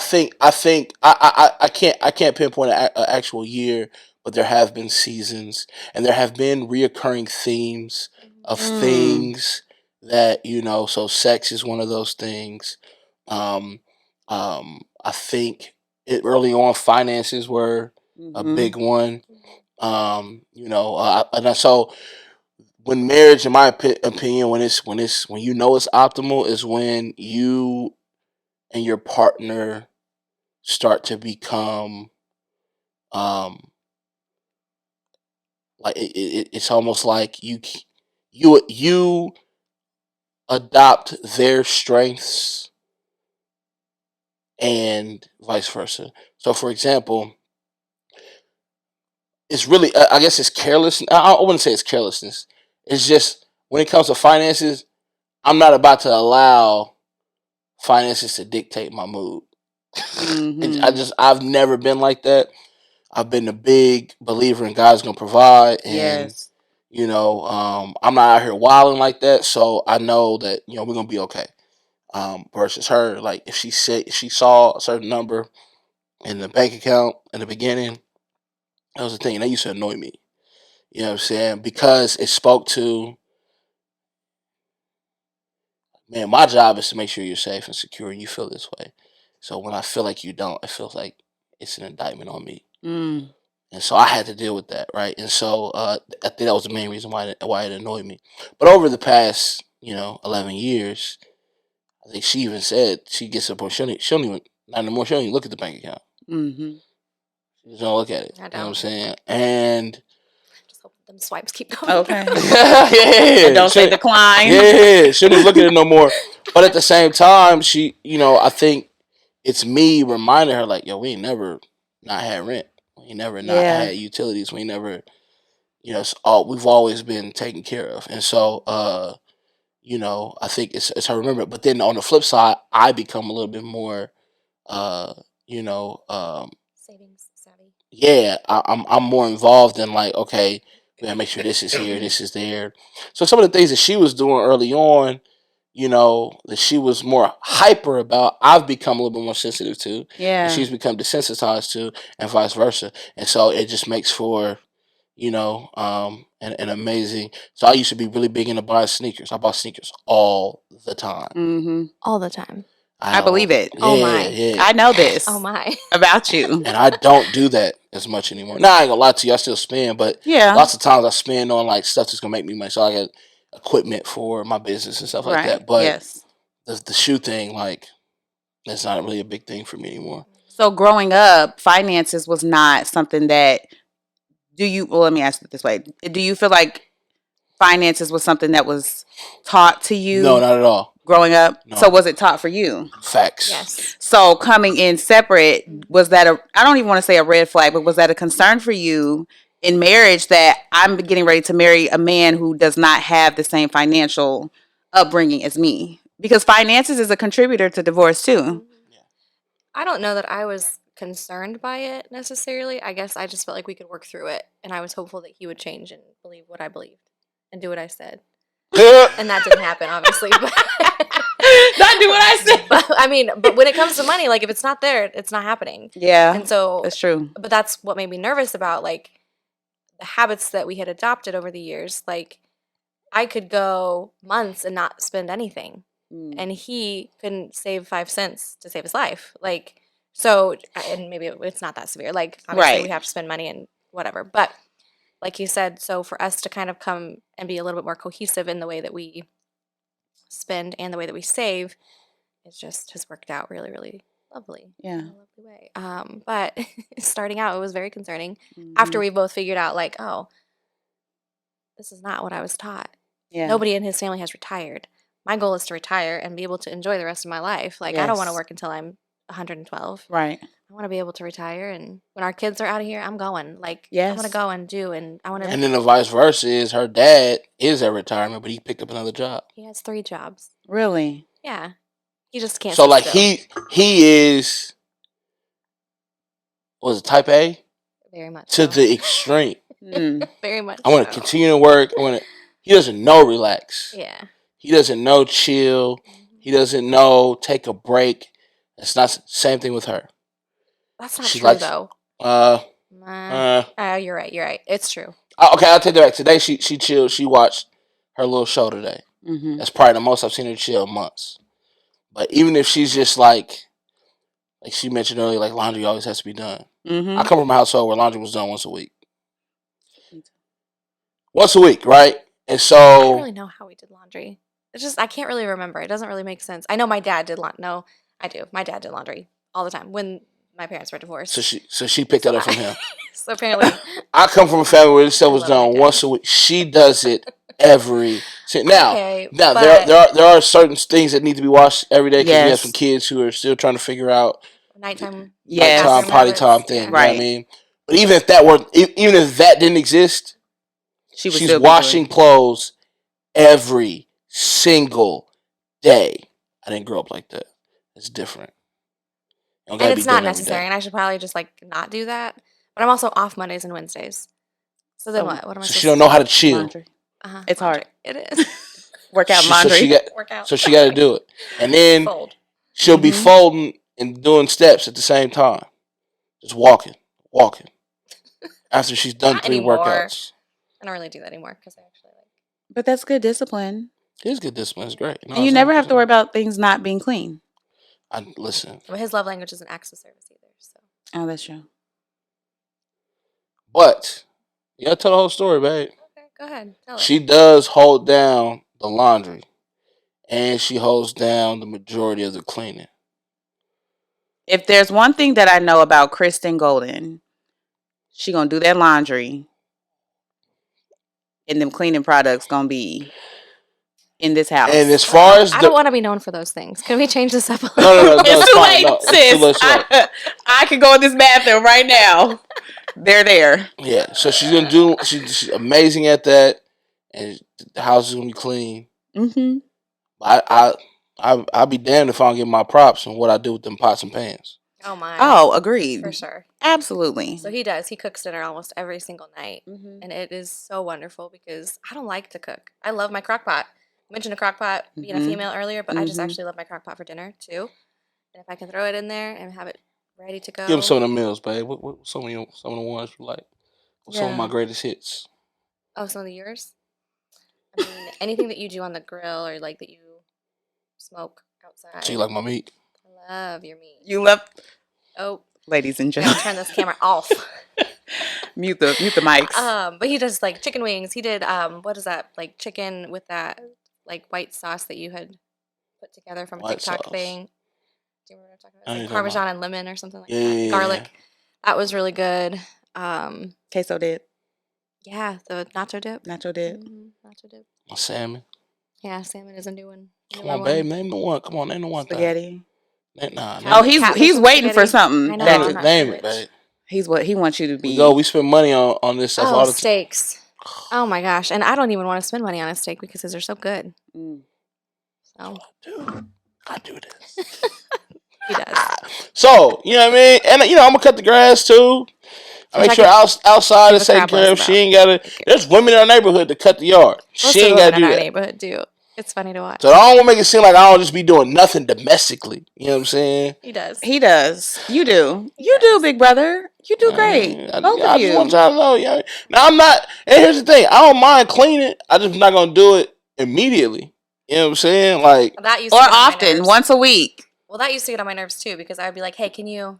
can't pinpoint an actual year, but there have been seasons, and there have been reoccurring themes of things that So sex is one of those things. Um, I think early on finances were a big one. So when marriage, in my opinion, when it's optimal, is when you and your partner start to become like it's almost like you adopt their strengths and vice versa. So, for example, it's really I guess it's careless. I wouldn't say it's carelessness. It's just when it comes to finances, I'm not about to allow finances to dictate my mood. I've never been like that. I've been a big believer in God's gonna provide, and Yes. I'm not out here wilding like that, so I know that we're gonna be okay. Versus her, like if she saw a certain number in the bank account in the beginning, that was the thing, and that used to annoy me. You know what I'm saying? Because it spoke to, man, my job is to make sure you're safe and secure and you feel this way. So when I feel like you don't, it feels like it's an indictment on me. And so I had to deal with that, right? And so I think that was the main reason why it annoyed me. But over the past, 11 years, I think she even said she gets up on she don't even not anymore. She don't even look at the bank account. She just don't look at it. I You know what I'm don't. saying? And Just hope them swipes keep going. Okay. yeah, And don't say decline. Yeah, she don't even look at it no more. But at the same time, she, I think it's me reminding her like, yo, we ain't never not had rent. We ain't never not Yeah. had utilities. We ain't never, we've always been taken care of. And so, I think it's her remember. But then on the flip side, I become a little bit more, uh, you know, um, Savings savvy. yeah, I'm more involved in like, okay, we gotta make sure this is here, this is there. So some of the things that she was doing early on, that she was more hyper about, I've become a little bit more sensitive to, and Yeah. she's become desensitized to, and vice versa. And so it just makes for, an amazing. So I used to be really big into buying sneakers. I bought sneakers all the time. All the time. I believe it. Oh my. Yeah. I know this Oh my. about you. And I don't do that as much anymore. Now I ain't gonna lie to you, I still spend, but Yeah. lots of times I spend on like stuff that's gonna make me money. So I got equipment for my business and stuff like Right. that. But Yes. the shoe thing, like, that's not really a big thing for me anymore. So growing up, finances was not something that well, let me ask it this way. Do you feel like finances was something that was taught to you? No, not at all. Growing up? No. So was it taught for you? Facts. Yes. So coming in separate, was that I don't even want to say a red flag, but was that a concern for you in marriage that I'm getting ready to marry a man who does not have the same financial upbringing as me? Because finances is a contributor to divorce too. I don't know that I was concerned by it necessarily. I guess I just felt like we could work through it, and I was hopeful that he would change and believe what I believed and do what I said. And that didn't happen, obviously. But not do what I said. But when it comes to money, like if it's not there, it's not happening. Yeah. And so that's true. But that's what made me nervous about like the habits that we had adopted over the years. Like I could go months and not spend anything. And he couldn't save 5 cents to save his life. Like, so, and maybe it's not that severe. Like, obviously, we have to spend money and whatever. But, like you said, so for us to kind of come and be a little bit more cohesive in the way that we spend and the way that we save, it just has worked out really, really lovely. Yeah. In a lovely way. But starting out, it was very concerning after we both figured out, like, oh, this is not what I was taught. Yeah. Nobody in his family has retired. My goal is to retire and be able to enjoy the rest of my life. Like, I don't want to work until I'm 112. Right. I want to be able to retire. And when our kids are out of here, I'm going. Like, Yes. I'm going to go and do. And I want to. And then the vice versa is her dad is at retirement, but he picked up another job. He has 3 jobs. Really? Yeah. He just can't. So like still. he is, was it type A? Very much To so. the extreme. Very much. I want to continue to work. He doesn't know relax. Yeah. He doesn't know chill. He doesn't know take a break. It's not the same thing with her. That's not She true, likes- though. You're right. You're right. It's true. Okay, I'll take that back. Today she chilled. She watched her little show today. Mm-hmm. That's probably the most I've seen her chill in months. But even if she's just like she mentioned earlier, like laundry always has to be done. Mm-hmm. I come from a household where laundry was done once a week. Once a week, right? And so I don't really know how we did laundry. It's just I can't really remember. It doesn't really make sense. I know my dad did laundry. No, I do. My dad did laundry all the time when my parents were divorced. So she picked that up from him. So apparently, I come from a family where this stuff was love my done dad. once a week. She does it every now. Okay, Now but there are certain things that need to be washed every day because we have Yes. some kids who are still trying to figure out nighttime, Yes. nighttime potty habits, time thing. yeah. You know what I Right. mean? But even if that didn't exist, She was she's still washing clothes every single day. I didn't grow up like that. It's different. You don't gotta And be it's not done every necessary. day. And I should probably just like not do that. But I'm also off Mondays and Wednesdays. So then So- what? What am I So supposed she don't know how to chill. laundry. Uh-huh, It's hard. laundry. It is. Workout So laundry. she got Workout. so she got to do it, and then Fold. she'll be Mhm. folding and doing steps at the same time, just walking. After she's done Not 3 anymore. workouts, I don't really do that anymore because I actually like. But that's good discipline. it is good discipline. It's great. And you never have to worry about things not being clean. Listen, But his love language isn't acts of service either. So Oh, that's true. but you gotta tell the whole story, babe. okay, go ahead. Tell She it. does hold down the laundry, and she holds down the majority of the cleaning. If there's one thing that I know about Kristen Golden, she gonna do that laundry, and them cleaning products gonna be in this house. And as far as I don't want to be known for those things. Can we change this up a little? no, it's it's too fine. late, No, it's too late, sis. it's too late. I can go in this bathroom right now. They're there. Yeah, so she's gonna do. She's amazing at that, and the house is gonna be clean. Mm-hmm. I'll be damned if I don't get my props on what I do with them pots and pans. Oh my. Oh, agreed. for sure. Absolutely. So he does. He cooks dinner almost every single night. Mm-hmm. And it is so wonderful because I don't like to cook. I love my crock pot. I mentioned a crock pot being a Mhm. female earlier, but I just Mhm. actually love my crock pot for dinner too. And if I can throw it in there and have it ready to go. Give them some of the meals, babe. What some of the ones you like? What's some of my Yeah. greatest hits? Oh, some of the yours? I mean, anything that you do on the grill or like that you smoke outside. So you like my meat? I love your meat. You love, Oh, ladies and I gotta gentlemen. turn this camera off. mute the mics. But he does like chicken wings. He did what is that? Like chicken with that like white sauce that you had put together from a White TikTok sauce. thing. Do you remember what I'm talking I about? know It's you're like talking Parmesan and lemon or something like Yeah, that. yeah, yeah, Garlic. That was really good. Queso dip, Yeah, the nacho dip. nacho dip. Nacho dip. My salmon. Yeah, salmon is a new one. Come on, babe. Name the one. Come on, name the one Spaghetti. thing. Nah, Cat- name Oh, it. Catfish he's and waiting for spaghetti. something. I know, that- I'm Name not it, name sure it, which. babe. he wants you to be. We spend money on this stuff all Oh, the time. steaks. Oh my gosh. And I don't even want to spend money on a steak because they're so good. Mm. So Dude, I do this. he does. So, you know what I mean? And, I'm going to cut the grass, too. I make sure outside give is a taken crap care of. less She about. ain't got to. There's women in our neighborhood to cut the yard. Most She of ain't the got to women do in our that. neighborhood do. It's funny to watch. So I don't want to make it seem like I don't just be doing nothing domestically. You know what I'm saying? He does. He does. You do. He You do, does. big brother. You do great. Both I of just want you. y'all to know. You know? Now, I'm not. And here's the thing. I don't mind cleaning. I just not going to do it immediately. You know what I'm saying? Like, That used Or to get on my often, nerves. once a week. Well, that used to get on my nerves too because I would be like, "Hey, can you,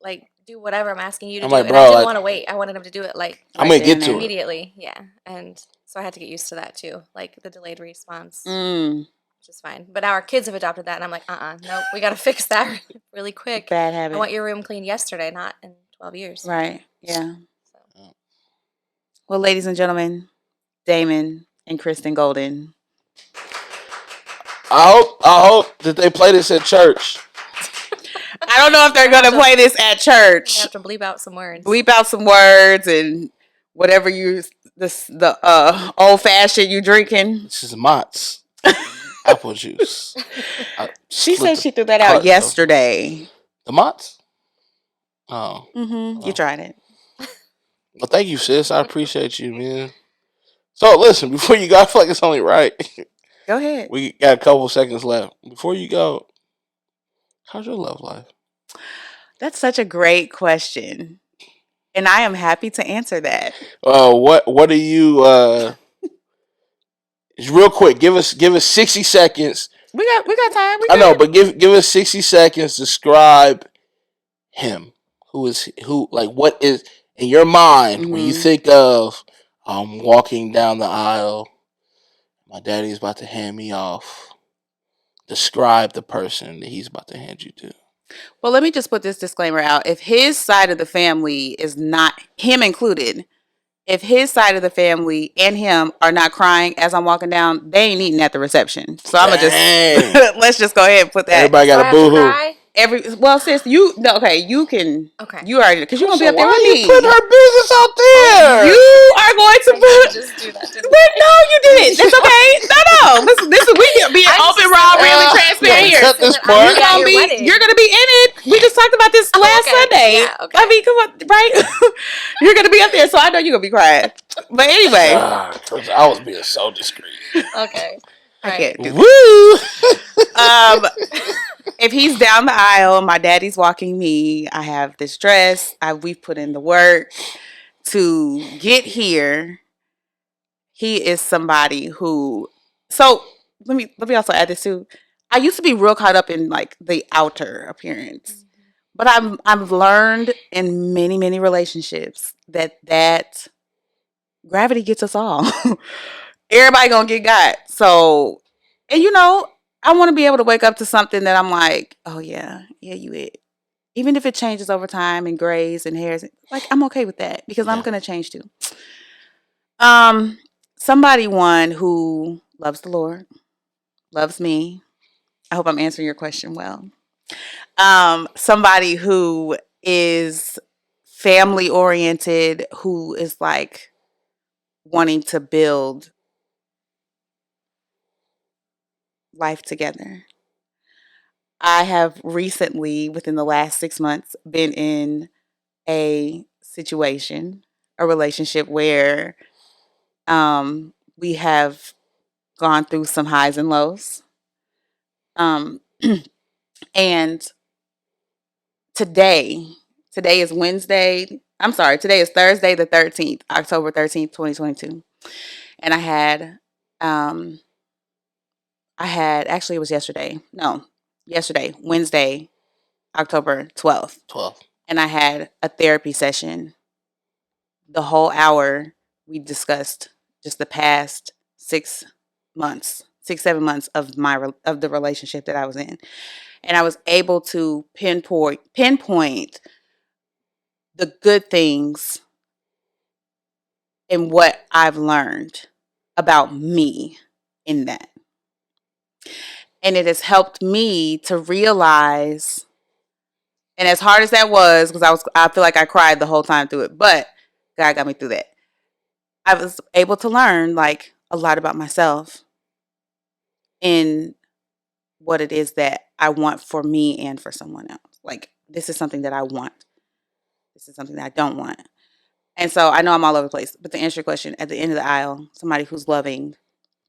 like, do whatever I'm asking you to I'm do?" like, And bro, I didn't like- want to wait. I wanted him to do it like I'm Right going to get then to and it. immediately. Yeah, and so I had to get used to that too, like the delayed response, Mm, which is fine. But now our kids have adopted that, and I'm like, nope, we got to fix that really quick. bad I habit. want your room cleaned yesterday, not in 12 years. Right. Yeah. So. Well, ladies and gentlemen, Damon and Kristen Golden. I hope that they play this at church. I don't know if they're gonna play this at I church. have to bleep out some words. Bleep out some words and whatever the old fashioned you drinking. This is Mott's apple juice. She Split said the she threw that carton out open. yesterday. The Mott's? Oh. Mm-hmm. Oh. You tried it. Well, thank you, sis. I appreciate you, man. So listen, before you go, I feel like it's only right. Go ahead. We got a couple seconds left. Before you go, how's your love life? That's such a great question. And I am happy to answer that. What are you real quick, give us 60 seconds. We got time. We I know, good. but give us 60 seconds. Describe him. Who like what is in your mind when you Mhm. think of walking down the aisle, my daddy's about to hand me off. Describe the person that he's about to hand you to. Well, let me just put this disclaimer out. If his side of the family is not him included, if his side of the family and him are not crying as I'm walking down, they ain't eating at the reception. So I'm gonna just Dang. let's just go ahead and put that. Everybody Do I got a have to boo hoo. cry? Well, sis, you no, okay, you can. Okay. You already because you're gonna be So up there why with you me. putting her business out there? You are going to I put. didn't just do that, didn't But I? no, you didn't. That's okay. No. This is we being I'm open, just raw, saying- real, and Yeah, transparent here. cut this I part. would be at your wedding. You're gonna be in it. We just talked about this Oh, last okay. Sunday. Yeah, okay. I mean, come on, right? You're gonna be up there, so I know you're gonna be crying. But anyway, I was being so discreet. I Okay. can't do Woo! if he's down the aisle, my daddy's walking me. I have this dress. We've put in the work to get here. He is somebody who. So let me also add this too. I used to be real caught up in like the outer appearance, but I've learned in many relationships that gravity gets us all. Everybody gonna get got. So, and I want to be able to wake up to something that I'm like, oh yeah, you it. Even if it changes over time and grays and hairs, like I'm okay with that because I'm Yeah. gonna change too. Um, somebody one who loves the Lord, loves me. I hope I'm answering your question well. Somebody who is family oriented, who is like wanting to build life together. I have recently, within the last 6 months, been in a situation, a relationship where we have gone through some highs and lows. Um, and today is Wednesday. I'm sorry, today is Thursday the 13th, October 13th, 2022. And um, actually, it was yesterday. No, yesterday, Wednesday, October 12th. 12. And I had a therapy session. The whole hour we discussed just the past 6 months, 7 months of of the relationship that I was in, and I was able to pinpoint the good things and what I've learned about me in that, and it has helped me to realize. And as hard as that was, because I feel like I cried the whole time through it, but God got me through that. I was able to learn like a lot about myself in what it is that I want for me and for someone else. Like this is something that I want. This is something that I don't want. And so I know I'm all over the place, but to answer your question, at the end of the aisle, somebody who's loving,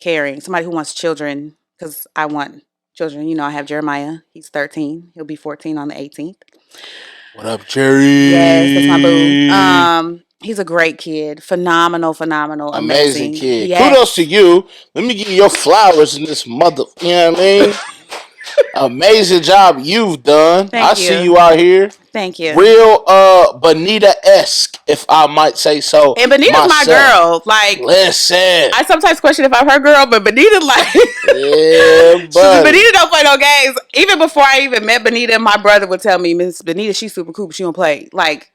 caring, somebody who wants children, because I want children. I have Jeremiah. He's 13. He'll be 14 on the 18th. What up, Jerry? Yes, that's my boo. He's a great kid. Phenomenal, Amazing kid. Yes. Kudos to you. Let me give you your flowers in this mother. You know what I mean? Amazing job you've done. Thank I you. see you out here. Thank you. Real Bonita-esque, if I might say so. And Benita's my girl. Like, listen. I sometimes question if I'm her girl, but Benita, like, Yeah, buddy. Benita don't play no games. Even before I even met Benita, my brother would tell me, Miss Benita, she's super cool, but she don't play. Like,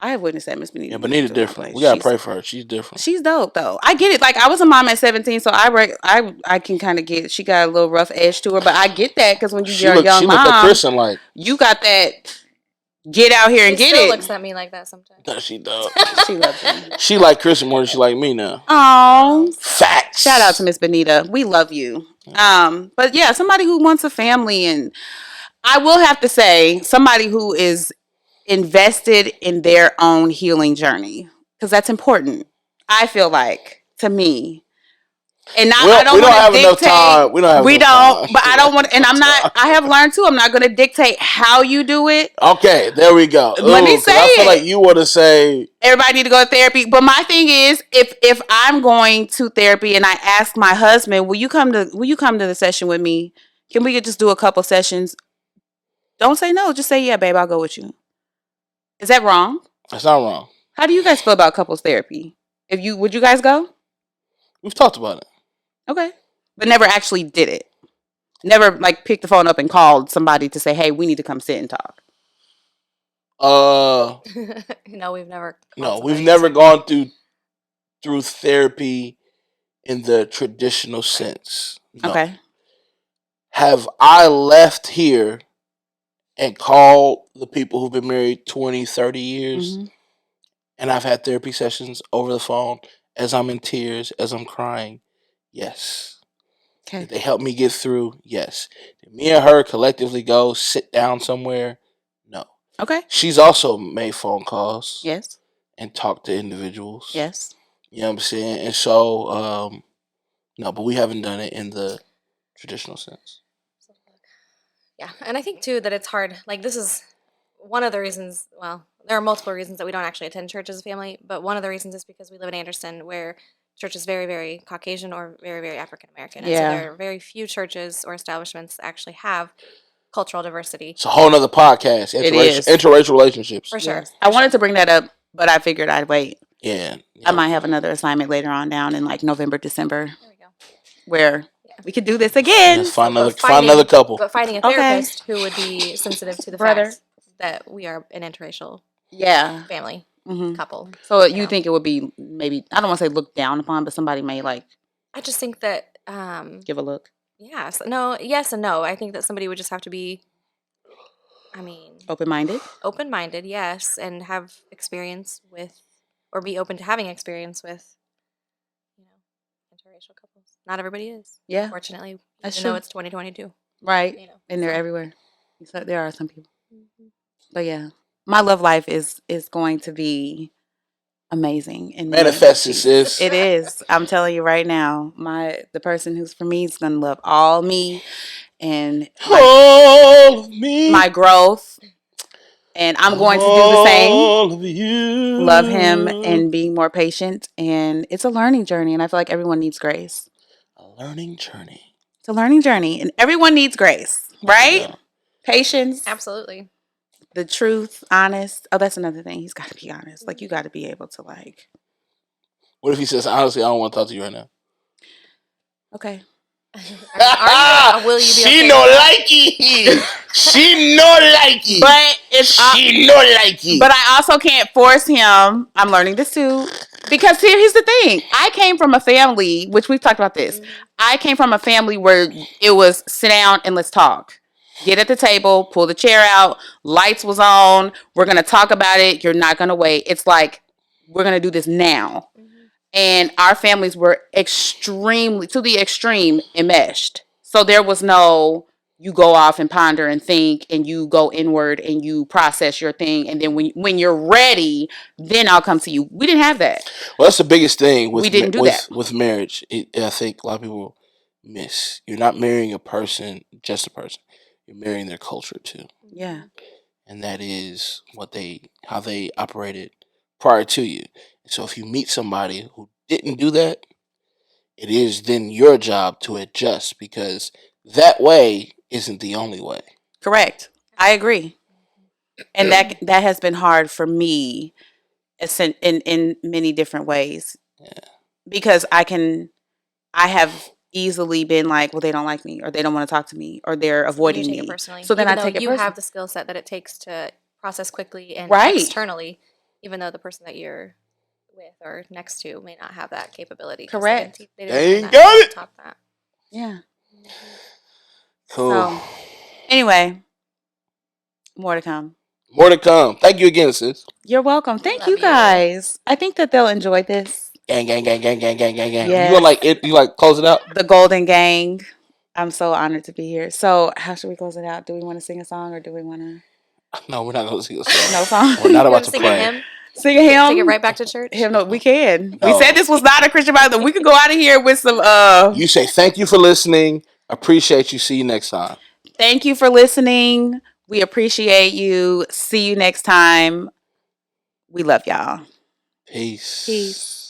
I have witnessed that, Miss Benita. Yeah, Benita different. We gotta pray for her. She's different. She's dope though. I get it. Like I was a mom at 17, so I can kind of get. She got a little rough edge to her, but I get that because when you're a young mom, at Kristen like you got that. Get out here and She get still it. looks at me like that sometimes. No, she does. She loves me. She like Kristen more than she like me now. Oh, facts. Shout out to Miss Benita. We love you. But yeah, somebody who wants a family, and I will have to say somebody who is invested in their own healing journey. because that's important. I feel like, to me. And We I don't don't want have to enough dictate. time. We don't have We enough don't, time. but I don't want. And I'm not. I have learned too. I'm not going to dictate how you do it. Okay, there we go. Let me say I feel it. like you want to say Everybody need to go to therapy. But my thing is, if I'm going to therapy and I ask my husband, will you come to the session with me? Can we just do a couple sessions? Don't say no. Just say, yeah, babe, I'll go with you. Is that wrong? that's not wrong. How do you guys feel about couples therapy? Would you guys go? We've talked about it. Okay. But never actually did it. Never like picked the phone up and called somebody to say, hey, we need to come sit and talk. No, we've never. No, we've never gone through therapy in the traditional sense. No. Okay. Have I left here and called the people who've been married 20, 30 years and I've had therapy sessions over the phone as I'm in tears, as I'm crying? Yes. Okay. Did they help me get through? Yes. Did me and her collectively go sit down somewhere? No. Okay. She's also made phone calls. Yes. And talked to individuals. Yes. You know what I'm saying? And so, no, but we haven't done it in the traditional sense. Yeah, and I think too that it's hard. Like, this is one of the reasons. Well, there are multiple reasons that we don't actually attend church as a family, but one of the reasons is because we live in Anderson, where church is very, very Caucasian or very, very African American. And so there are very few churches or establishments that actually have cultural diversity. It's a whole nother podcast. Interracial relationships. For sure. Yes. I wanted to bring that up, but I figured I'd wait. Yeah. I might have another assignment later on down in like November, December. There we go. Where we could do this again. Yes, find another couple. But finding a therapist who would be sensitive to the fact that we are an interracial family couple. So you think it would be maybe, I don't want to say looked down upon, but somebody may like. I just think that. Give a look. Yes. No. Yes and no. I think that somebody would just have to be. Open-minded. Open-minded, yes, and have experience with, or be open to having experience with, interracial couples. Not everybody is. Yeah. Unfortunately, That's even true. though it's 2022. Right. And they're everywhere. So there are some people. But yeah, my love life is going to be amazing. And manifest this. It is. I'm telling you right now, the person who's for me is gonna love all me and all of me, my growth. And I'm going to do the same. All of you. Love him and be more patient. And it's a learning journey. And I feel like everyone needs grace. A learning journey. It's a learning journey. And everyone needs grace, right? Yeah. Patience. Absolutely. The truth, honest. Oh, that's another thing. He's got to be honest. Like, you got to be able to, like. What if he says, honestly, I don't want to talk to you right now? Okay. Will you be she no likey. She no likey. But she no likey. But I also can't force him. I'm learning this too. Because here's the thing. I came from a family, which we've talked about this. I came from a family where it was sit down and let's talk. Get at the table, pull the chair out, lights was on. We're going to talk about it. You're not going to wait. It's like, we're going to do this now. And our families were extremely, to the extreme, enmeshed. So there was no, you go off and ponder and think, and you go inward and you process your thing. And then when you're ready, then I'll come to you. We didn't have that. Well, that's the biggest thing with, we didn't do that. With marriage. I think a lot of people miss. You're not marrying a person, just a person. You're marrying their culture too. Yeah. And that is how they operated prior to you. So if you meet somebody who didn't do that, it is then your job to adjust, because that way isn't the only way. Correct. I agree. And that has been hard for me in many different ways. Yeah. Because I have easily been like, well, they don't like me, or they don't want to talk to me, or they're avoiding me. Personally. So then even I take it you personally. have the skill set that it takes to process quickly and externally, even though the person that you're with or next to may not have that capability. Correct. They ain't got it. Taught that. Yeah. Cool. So, anyway, more to come. More to come. Thank you again, sis. You're welcome. Thank you guys. I think that they'll enjoy this. Gang, gang, gang, gang, gang, gang, gang, gang. Yes. You like it? You like close it out? The Golden Gang. I'm so honored to be here. So, how should we close it out? Do we want to sing a song, or do we want to? No, we're not going to sing a song. No song. We're not about to pray. Sing a hymn. Take it right back to church. Hymn, no, we can. No. We said this was not a Christian Bible. We could go out of here with some. You say thank you for listening. Appreciate you. See you next time. Thank you for listening. We appreciate you. See you next time. We love y'all. Peace. Peace.